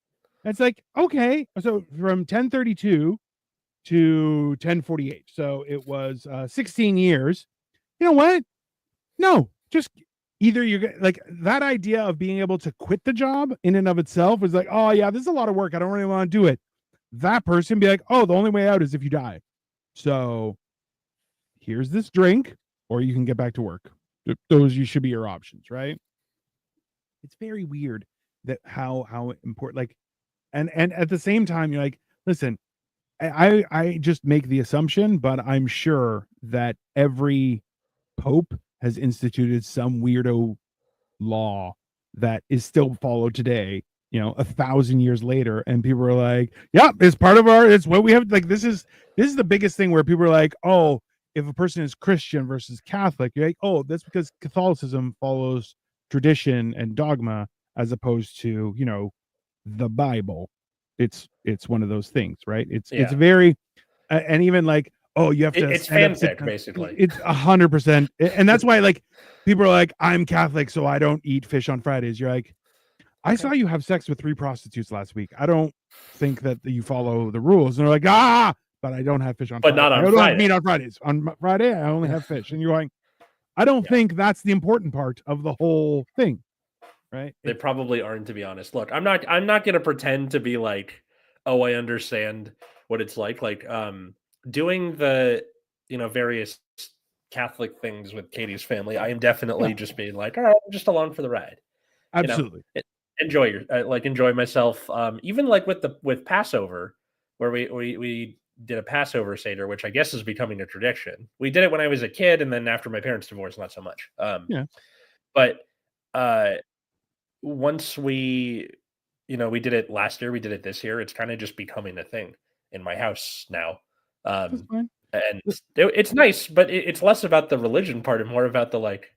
It's like, okay, so from 1032 to 1048, so it was 16 years. You know what? No, just either you're like, that idea of being able to quit the job in and of itself was like, oh yeah, this is a lot of work, I don't really want to do it. That person be like, oh, the only way out is if you die. So here's this drink, or you can get back to work. Those you should be your options, right? It's very weird that how important, like, and at the same time, you're like, listen, I just make the assumption, but I'm sure that every pope has instituted some weirdo law that is still followed today, 1,000 years later, and people are like, yeah, it's part of it's what we have. Like, this is the biggest thing where people are like, oh, if a person is Christian versus Catholic, you're like, oh, that's because Catholicism follows tradition and dogma as opposed to, the Bible. It's one of those things, right? It's very, and even like, oh, you have to it's fanfic, basically. It's 100%, and that's why, like, people are like, I'm Catholic, so I don't eat fish on Fridays. You're like, I saw you have sex with 3 prostitutes last week. I don't think that you follow the rules. And they're like, but I don't have fish on but Friday. Not on I don't Friday. have meat on Fridays. On Friday, I only have fish. And you're going, I don't think that's the important part of the whole thing, right? They probably aren't, to be honest. Look, I'm not going to pretend to be like, oh, I understand what it's like doing the various Catholic things with Katie's family. I am definitely just being like, all right, I'm just along for the ride. Absolutely. Enjoy myself. Even like with Passover, where we did a Passover Seder, which I guess is becoming a tradition. We did it when I was a kid, and then after my parents' divorce, not so much. But once we did it last year, we did it this year. It's kind of just becoming a thing in my house now. And it's nice, but it's less about the religion part and more about the like,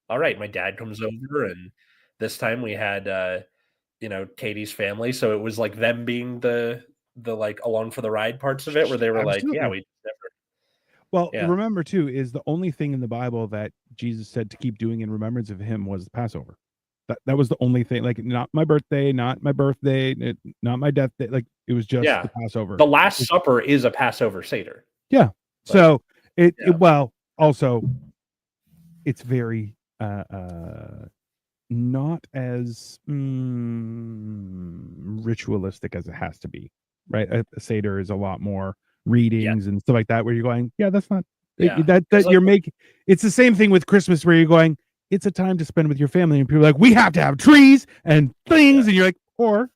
all right, my dad comes over, and this time we had Katie's family, so it was like them being the like along for the ride parts of it, where they were Absolutely. like, yeah, we never. Well, remember too, is the only thing in the Bible that Jesus said to keep doing in remembrance of him was the Passover. That was the only thing. Like, not my birthday, not my not my death day. Like, it was just the Passover. The Last Supper is a Passover Seder. Yeah. So well, also, it's very not as ritualistic as it has to be, right? A Seder is a lot more readings and stuff like that, where you're going, that's not that you're making. It's the same thing with Christmas, where you're going, it's a time to spend with your family, and people are like, we have to have trees and things, and you're like, or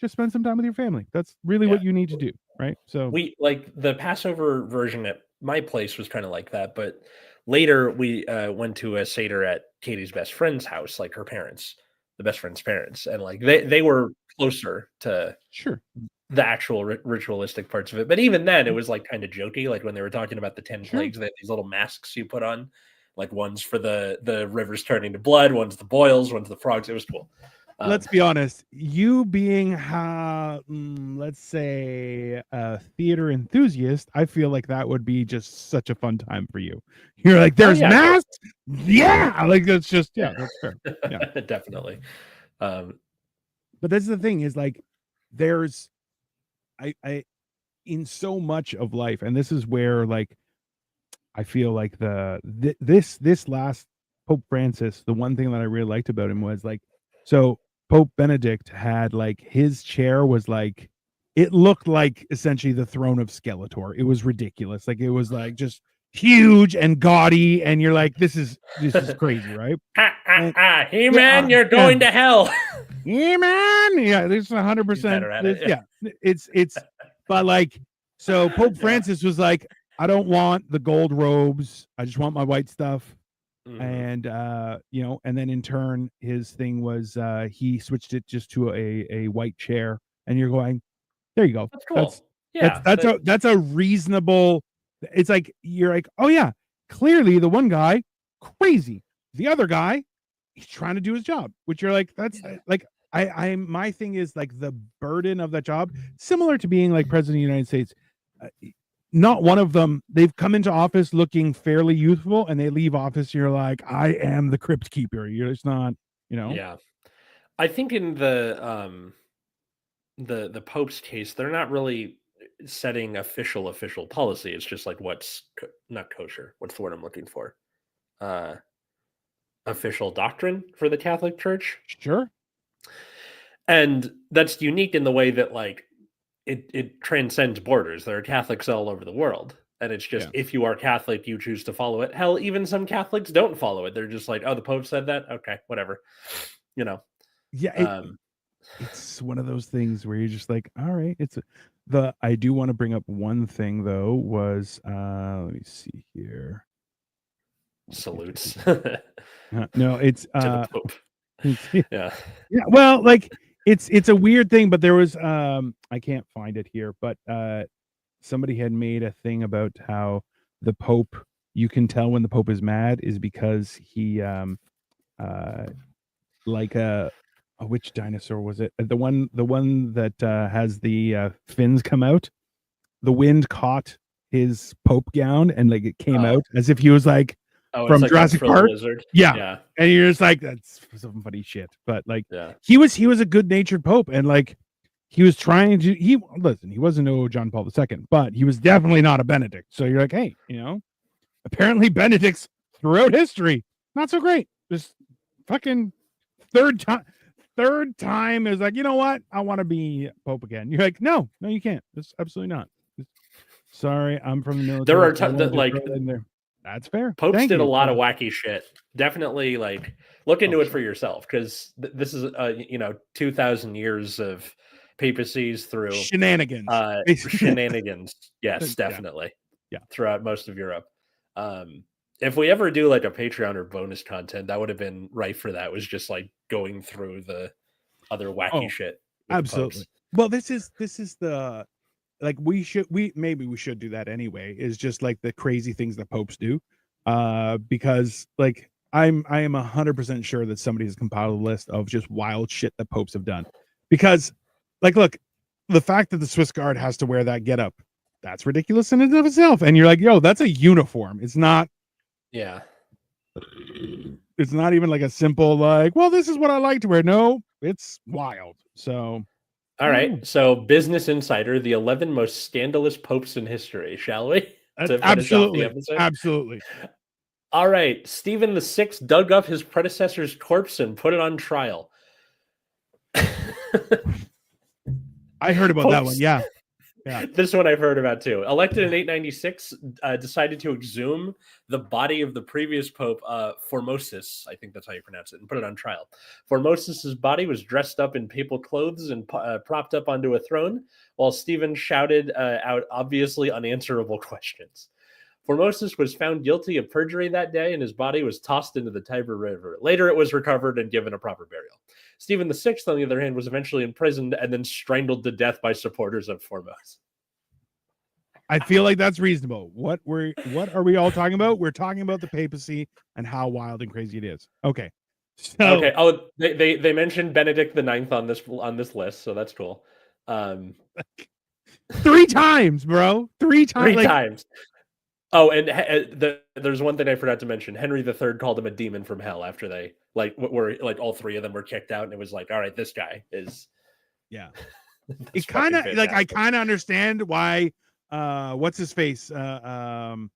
just spend some time with your family. That's really what you need to do, right? So we like the Passover version at my place was kind of like that, but later we went to a Seder at Katie's best friend's house, like her parents, the best friend's parents, and like they were closer to the actual ritualistic parts of it. But even then, it was like kind of jokey, like when they were talking about the 10 plagues, they had these little masks you put on, like one's for the rivers turning to blood, one's the boils, one's the frogs. It was cool. Let's be honest, you being let's say a theater enthusiast, I feel like that would be just such a fun time for you. You're like, there's masks, like, that's just that's fair, definitely. But that's the thing, is like, there's I in so much of life, and this is where, like, I feel like this last Pope Francis, the one thing that I really liked about him was, like, so Pope Benedict had, like, his chair was like, it looked like essentially the throne of Skeletor. It was ridiculous. Like, it was like just huge and gaudy, and you're like, this is crazy, right? And Hey yeah, man, you're going to hell. yeah, man, yeah, this is 100%. He's better at it. Yeah, it's, but like, so Pope Yeah. Francis was like, I don't want the gold robes. I just want my white stuff. And and then in turn his thing was he switched it just to a white chair, and you're going, there you go. That's cool. That's a reasonable. It's like you're like, oh yeah, clearly the one guy crazy, the other guy he's trying to do his job, which you're like, that's like I'm my thing is like the burden of that job, similar to being like president of the United States. Not one of them, they've come into office looking fairly youthful, and they leave office, you're like, I am the crypt keeper. You're just not, Yeah. I think in the Pope's case, they're not really setting official policy. It's just like what's not kosher. What's the word I'm looking for? Official doctrine for the Catholic Church. Sure. And that's unique in the way that like it transcends borders. There are Catholics all over the world. And it's just if you are Catholic, you choose to follow it. Hell, even some Catholics don't follow it. They're just like, oh, the Pope said that? Okay, whatever. Yeah, it's one of those things where you're just like, all right, I do want to bring up one thing though, was let me see here. Salutes. No, it's to the Pope. Yeah. Well, like it's a weird thing, but there was I can't find it here, but somebody had made a thing about how the Pope, you can tell when the Pope is mad is because he like which dinosaur was it? The one that has the fins come out. The wind caught his Pope gown and like it came out as if he was like from like Jurassic Park. Yeah. And you're just like, that's some funny shit. But like he was a good-natured Pope, and like he was trying to he wasn't no John Paul II, but he was definitely not a Benedict. So you're like, hey, apparently Benedicts throughout history, not so great. Just fucking third time is like, you know what? I want to be Pope again. You're like, no, you can't. It's absolutely not. Sorry, I'm from the military. There are tons that like that's fair. Popes did a lot of wacky shit. Definitely, like look into it for yourself, because this is 2,000 years of papacies through shenanigans. Shenanigans, yes, definitely. Yeah, throughout most of Europe. If we ever do like a Patreon or bonus content, that would have been right for that. Was just like going through the other wacky shit. Absolutely. Well, this is the like we should do that anyway, is just like the crazy things that popes do, because like I am 100% sure that somebody has compiled a list of just wild shit that popes have done, because like look, the fact that the Swiss Guard has to wear that getup, that's ridiculous in and of itself, and you're like, yo, that's a uniform. It's not it's not even like a simple like, well, this is what I like to wear. No, it's wild. So all right, so Business Insider, the 11 most scandalous popes in history, shall we? Absolutely. All right, Stephen VI dug up his predecessor's corpse and put it on trial. I heard about that one, yeah. This one I've heard about too. Elected in 896, decided to exhume the body of the previous pope, Formosus, I think that's how you pronounce it, and put it on trial. Formosus's body was dressed up in papal clothes and propped up onto a throne, while Stephen shouted out obviously unanswerable questions. Formosus was found guilty of perjury that day, and his body was tossed into the Tiber River. Later, it was recovered and given a proper burial. Stephen VI, on the other hand, was eventually imprisoned and then strangled to death by supporters of Formosus. I feel like that's reasonable. What are we all talking about? We're talking about the papacy and how wild and crazy it is. Okay. So, okay. Oh, they mentioned Benedict IX on this list, so that's cool. 3 times, bro. 3 times. 3 times. Oh, and there's one thing I forgot to mention. Henry III called him a demon from hell after they were like all 3 of them were kicked out, and it was like, all right, this guy is. Yeah. It kind of like, I kind of understand why. What's his face? Was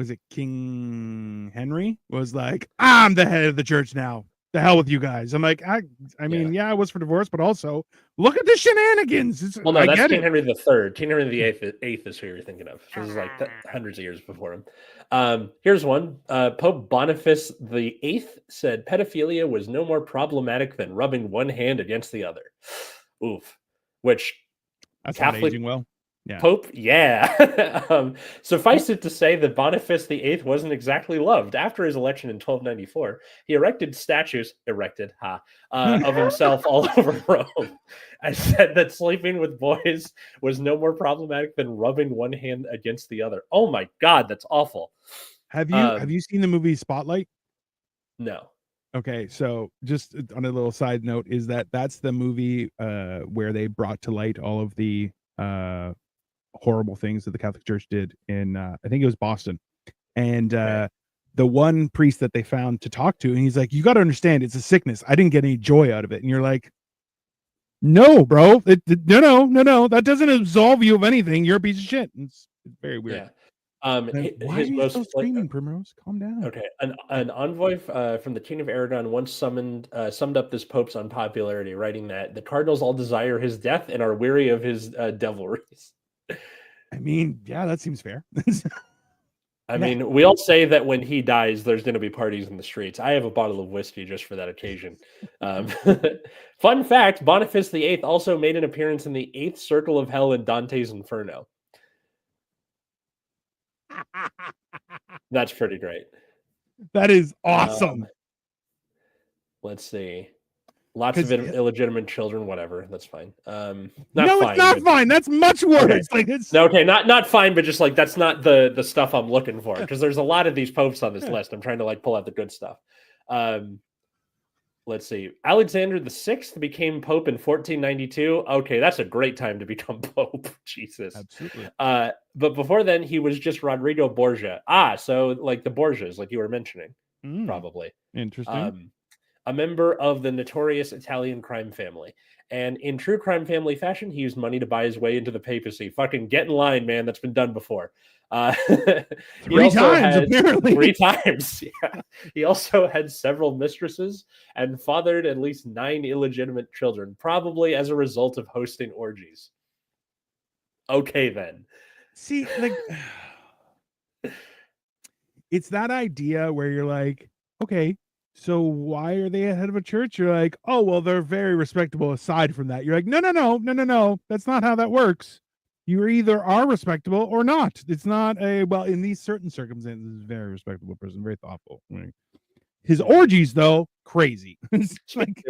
it King Henry? Was like, I'm the head of the church now. the hell with you guys. I'm like, I mean, yeah, it was for divorce, but also look at the shenanigans. Well, no, I that's get King it. Henry the Third. King Henry the Eighth is who you're thinking of. This is like hundreds of years before him. Here's one. Pope Boniface the Eighth said pedophilia was no more problematic than rubbing one hand against the other. Oof. Which That's not Catholic aging well. Yeah. Pope, yeah. Suffice it to say that Boniface the Eighth wasn't exactly loved. After his election in 1294, he erected statues, of himself all over Rome. I said that sleeping with boys was no more problematic than rubbing one hand against the other. Oh my God, that's awful. Have you seen the movie Spotlight? No. Okay, so just on a little side note, is that's the movie where they brought to light all of the horrible things that the Catholic Church did in I think it was Boston. And the one priest that they found to talk to, and he's like, you got to understand, it's a sickness. I didn't get any joy out of it. And you're like, no, bro, no, that doesn't absolve you of anything. You're a piece of shit. It's very weird. Yeah. Why are you so screaming, Primrose? Calm down. Okay, an envoy from the King of Aragon once summed up this pope's unpopularity, writing that the cardinals all desire his death and are weary of his devilries. I mean, yeah, that seems fair. I mean, we all say that when he dies, there's going to be parties in the streets. I have a bottle of whiskey just for that occasion. Fun fact, Boniface VIII also made an appearance in the Eighth Circle of Hell in Dante's Inferno. That's pretty great. That is awesome. Let's see. Lots of illegitimate children, whatever. That's fine. No, it's not fine. That's much worse. Okay. Like it's okay, not fine, but just like that's not the stuff I'm looking for, because there's a lot of these popes on this list. I'm trying to like pull out the good stuff. Let's see. Alexander VI became pope in 1492. Okay, that's a great time to become pope. Jesus. Absolutely. But before then, he was just Rodrigo Borgia. So like the Borgias, like you were mentioning, probably. Interesting. A member of the notorious Italian crime family. And in true crime family fashion, he used money to buy his way into the papacy. Fucking get in line, man. That's been done before. Three times, apparently. 3 times. Yeah. He also had several mistresses and fathered at least 9 illegitimate children, probably as a result of hosting orgies. Okay, then. See, like, it's that idea where you're like, okay, so why are they a head of a church? You're like, oh, well, they're very respectable aside from that. You're like, no. That's not how that works. You either are respectable or not. It's not well, in these certain circumstances, very respectable person, very thoughtful. His orgies, though, crazy. Like,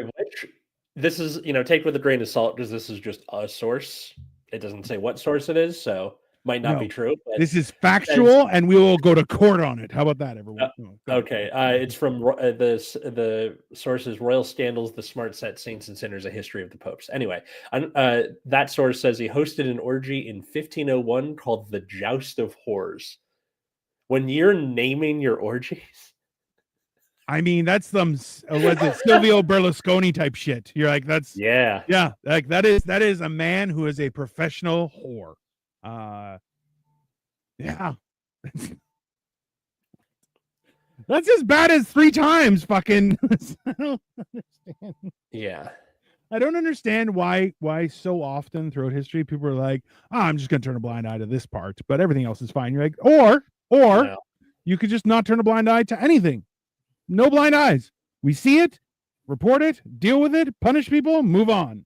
this is, take with a grain of salt, because this is just a source. It doesn't say what source it is, so might not be true. But this is factual, and we will go to court on it. How about that, everyone? Okay. It's from the sources Royal Scandals, The Smart Set, Saints and Sinners, A History of the Popes. Anyway, that source says he hosted an orgy in 1501 called the Joust of Whores. When you're naming your orgies, I mean, that's some Silvio Berlusconi type shit. You're like, that's like that is a man who is a professional whore. Yeah. That's as bad as 3 times, fucking. I don't understand. Yeah. I don't understand why so often throughout history people are like, I'm just gonna turn a blind eye to this part, but everything else is fine. You're like, or you could just not turn a blind eye to anything. No blind eyes. We see it, report it, deal with it, punish people, move on.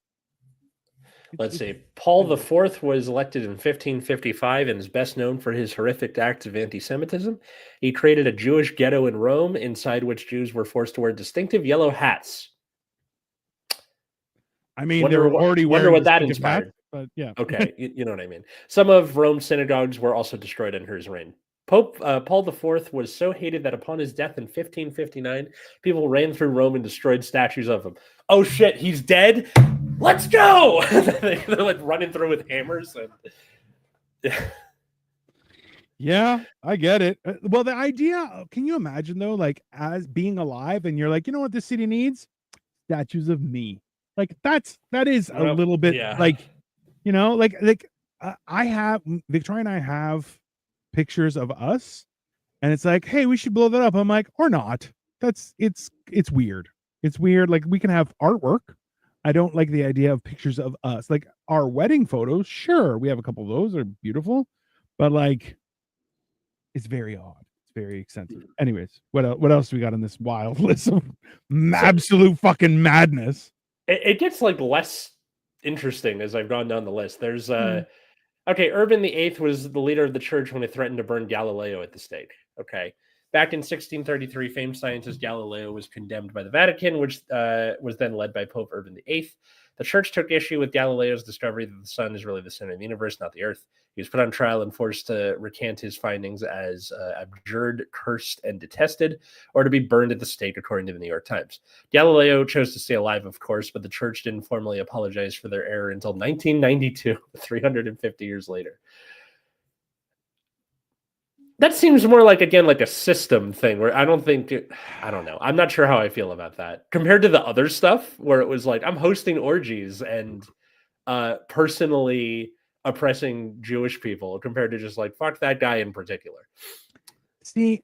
Let's see. Paul IV was elected in 1555 and is best known for his horrific acts of anti-Semitism. He created a Jewish ghetto in Rome, inside which Jews were forced to wear distinctive yellow hats. I mean, they were already wearing what that inspired. Hats, but yeah. Okay, you know what I mean. Some of Rome's synagogues were also destroyed under his reign. Pope Paul IV was so hated that upon his death in 1559, people ran through Rome and destroyed statues of him. Oh shit, he's dead? Let's go! They're like running through with hammers. And... Yeah, I get it. Well, the idea, can you imagine though, like as being alive and you're like, you know what this city needs? Statues of me. Like that is a little bit like, like I have, Victoria and I have pictures of us and it's like, hey, we should blow that up. I'm like, or not. It's weird. It's weird. Like we can have artwork. I don't like the idea of pictures of us. Like our wedding photos, sure, we have a couple of those, they're beautiful, but like it's very odd. It's very eccentric. Anyways, what else do we got on this wild list of absolute fucking madness? It gets like less interesting as I've gone down the list. There's Hmm. okay, Urban the Eighth was the leader of the church when it threatened to burn Galileo at the stake. Okay. Back in 1633, famed scientist Galileo was condemned by the Vatican, which was then led by Pope Urban the Eighth. The church took issue with Galileo's discovery that the sun is really the center of the universe, not the earth. He was put on trial and forced to recant his findings as abjured, cursed, and detested, or to be burned at the stake, according to the New York Times. Galileo chose to stay alive, of course, but the church didn't formally apologize for their error until 1992, 350 years later. That seems more like, again, like a system thing where I don't know. I'm not sure how I feel about that compared to the other stuff where it was like, I'm hosting orgies and personally oppressing Jewish people compared to just like, fuck that guy in particular. See,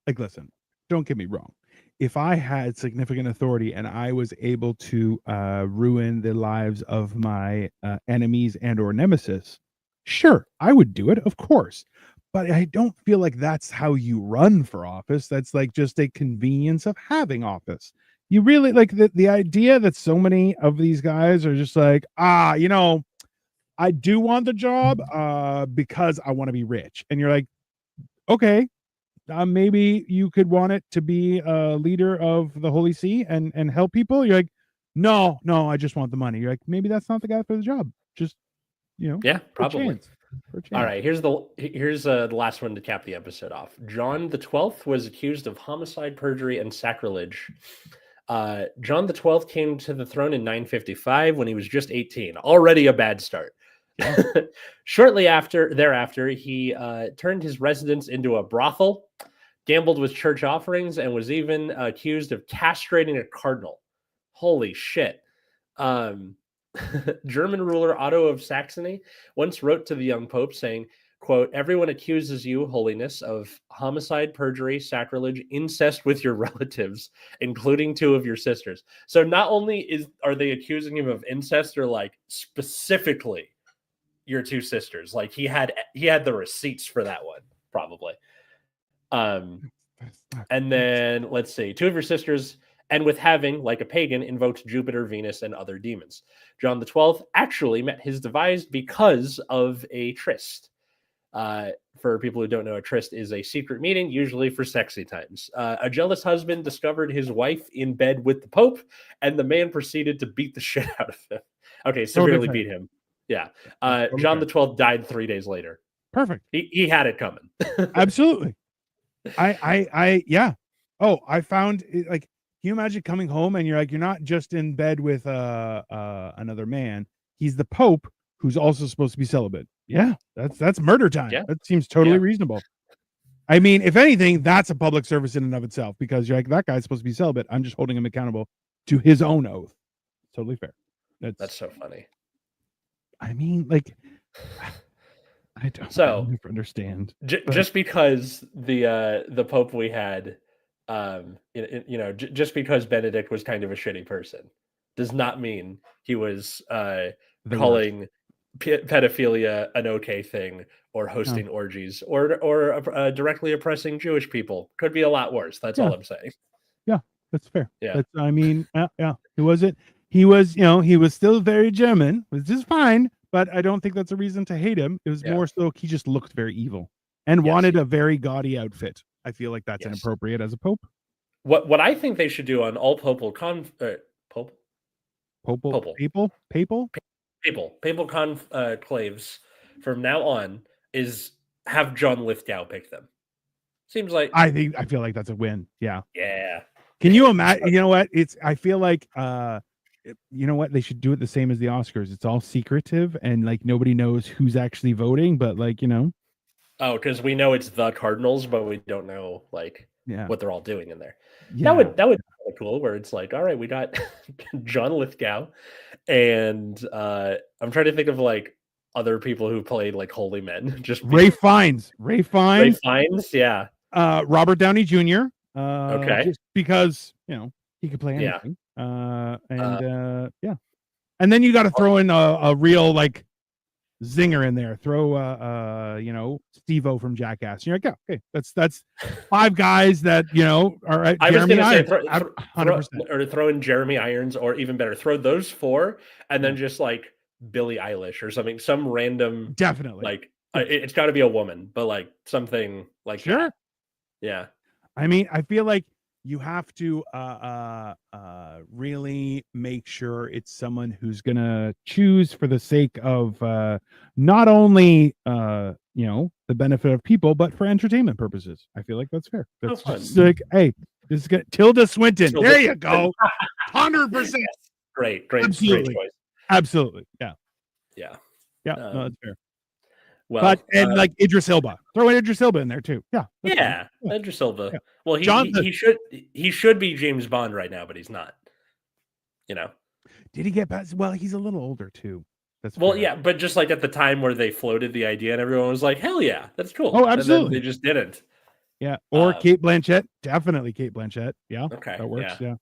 like, listen, don't get me wrong. If I had significant authority and I was able to ruin the lives of my enemies and or nemesis, sure, I would do it, of course. But I don't feel like that's how you run for office. That's like just a convenience of having office. You really like the idea that so many of these guys are just like, I do want the job because I want to be rich. And you're like, okay, maybe you could want it to be a leader of the Holy See and help people. You're like, no, I just want the money. You're like, maybe that's not the guy for the job. Just Yeah, for a probably. chance. For a chance. All right, here's the last one to cap the episode off. John the 12th was accused of homicide, perjury, and sacrilege. John the 12th came to the throne in 955 when he was just 18. Already a bad start. Yeah. Shortly thereafter, he turned his residence into a brothel, gambled with church offerings, and was even accused of castrating a cardinal. Holy shit. German ruler Otto of Saxony once wrote to the young pope saying, quote, everyone accuses you, holiness, of homicide, perjury, sacrilege, incest with your relatives, including two of your sisters. So not only are they accusing him of incest, they're like specifically your two sisters. Like he had the receipts for that one, probably. And then let's see, two of your sisters, and with having, like a pagan, invoked Jupiter, Venus, and other demons. John the 12th actually met his demise because of a tryst. For people who don't know, a tryst is a secret meeting, usually for sexy times. A jealous husband discovered his wife in bed with the Pope, and the man proceeded to beat the shit out of him. Okay, severely beat him. Yeah. John the 12th died 3 days later. Perfect. He had it coming. Absolutely. Yeah. Oh, I found it, like, can you imagine coming home and you're not just in bed with another man. He's the Pope who's also supposed to be celibate. Yeah, that's murder time. Yeah. That seems totally reasonable. I mean, if anything, that's a public service in and of itself because you're like, that guy's supposed to be celibate. I'm just holding him accountable to his own oath. Totally fair. That's so funny. I mean, like, I don't never understand. Just because the Pope we had, just because Benedict was kind of a shitty person, does not mean he was calling pedophilia an okay thing or hosting orgies or directly oppressing Jewish people. Could be a lot worse. That's all I'm saying. Yeah, that's fair. Yeah. I mean, yeah. He was still very German, which is fine, but I don't think that's a reason to hate him. It was more so he just looked very evil and wanted a very gaudy outfit. I feel like that's inappropriate as a pope. What I think they should do on all papal conclaves from now on is have John Lithgow pick them. Seems like I feel like that's a win. Yeah. Yeah. Can you imagine? You know what? I feel like you know what? They should do it the same as the Oscars. It's all secretive and like nobody knows who's actually voting, but like, Oh, because we know it's the Cardinals, but we don't know like what they're all doing in there. Yeah. That would be cool where it's like, all right, we got John Lithgow and I'm trying to think of like other people who played like holy men. Just Ray Fiennes, yeah. Robert Downey Jr. Okay. Just because, He could play Yeah. anything. Yeah. And then you got to throw in a real like zinger in there. Throw Steve-O from Jackass. You're like, yeah, okay, that's 5 guys that all right. I was Jeremy gonna say Irons, 100%. throw in Jeremy Irons, or even better, throw those 4, and then Yeah. just like Billie Eilish or something, some random Definitely. like it's got to be a woman, but like something like Sure. that. Yeah. I mean, I feel like you have to really make sure it's someone who's gonna choose for the sake of not only the benefit of people, but for entertainment purposes. I feel like that's fair. That's just like, hey, this is good. Tilda Swinton. There you go. 100%. Great Absolutely. choice. Absolutely. Yeah. No, that's fair. Well, but like Idris Elba, throw in Idris Elba in there too. Yeah, Idris Elba. Yeah. Well, he should be James Bond right now, but he's not. Did he get past? Well, he's a little older too. That's well, fair. yeah, but just like at the time where they floated the idea, and everyone was like, "Hell yeah, that's cool." Oh, absolutely. And then they just didn't. Yeah, or Kate Blanchett, definitely Kate Blanchett. Yeah, okay, that works. Yeah,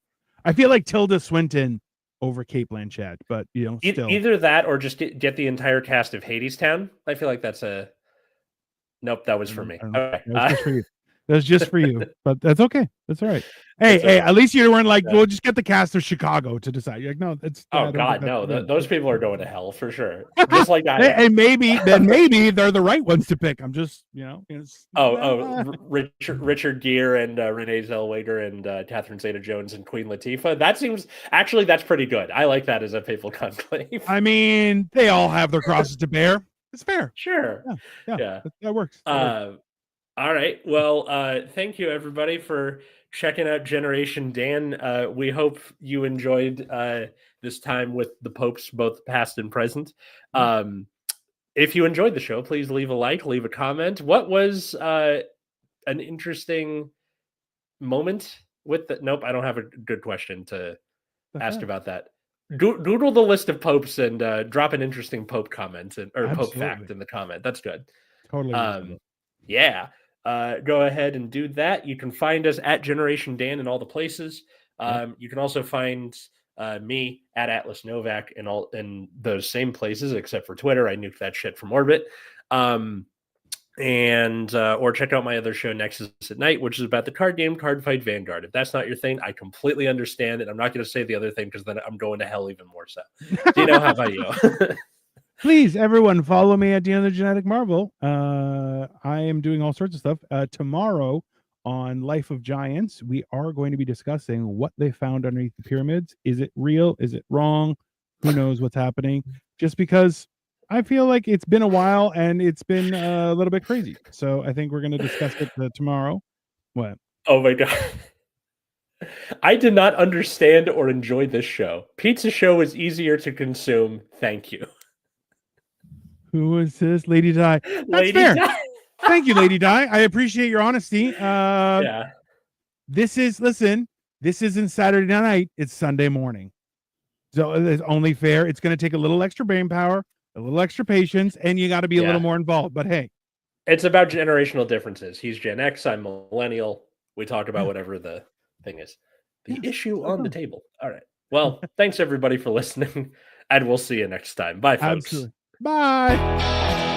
I feel like Tilda Swinton over Kate Blanchett, but still either that or just get the entire cast of Hadestown. I feel like that's a nope. That was for me. Okay. That was just for you. That's just for you, but that's okay. That's all right. Hey, at least you weren't like, we'll just get the cast of Chicago to decide. You're like, no, it's. Oh God, no! Those people are going to hell for sure. Just like I. And maybe they're the right ones to pick. I'm just, Richard Gere and Renee Zellweger and Catherine Zeta-Jones and Queen Latifah. That's pretty good. I like that as a papal conclave. I mean, they all have their crosses to bear. It's fair. Sure. Yeah. That works. All right. Well, thank you everybody for checking out Generation Dan. We hope you enjoyed this time with the popes, both past and present. If you enjoyed the show, please leave a like, leave a comment. What was an interesting moment with the? Nope, I don't have a good question to ask about that. Doodle the list of popes and drop an interesting pope comment or pope fact in the comment. That's good. Totally. Yeah. Go ahead and do that. You can find us at Generation Dan in all the places. You can also find me at Atlas Novak in those same places, except for Twitter. I nuked that shit from orbit. Or check out my other show, Nexus at Night, which is about the card game Card Fight Vanguard. If that's not your thing, I completely understand it. I'm not going to say the other thing because then I'm going to hell even more so. Dino, how about you? Please, everyone, follow me at Dino the Genetic Marvel. I am doing all sorts of stuff. Tomorrow on Life of Giants, we are going to be discussing what they found underneath the pyramids. Is it real? Is it wrong? Who knows what's happening? Just because I feel like it's been a while and it's been a little bit crazy. So I think we're going to discuss it tomorrow. What? Oh my God. I did not understand or enjoy this show. Pizza show is easier to consume. Thank you. Who is this? Lady Di. That's Lady fair. Di. Thank you, Lady Di. I appreciate your honesty. This isn't Saturday night. It's Sunday morning. So it's only fair. It's going to take a little extra brain power, a little extra patience, and you got to be a little more involved. But hey. It's about generational differences. He's Gen X. I'm millennial. We talk about whatever the thing is. The issue on the table. All right. Well, thanks everybody for listening, and we'll see you next time. Bye, folks. Absolutely. Bye.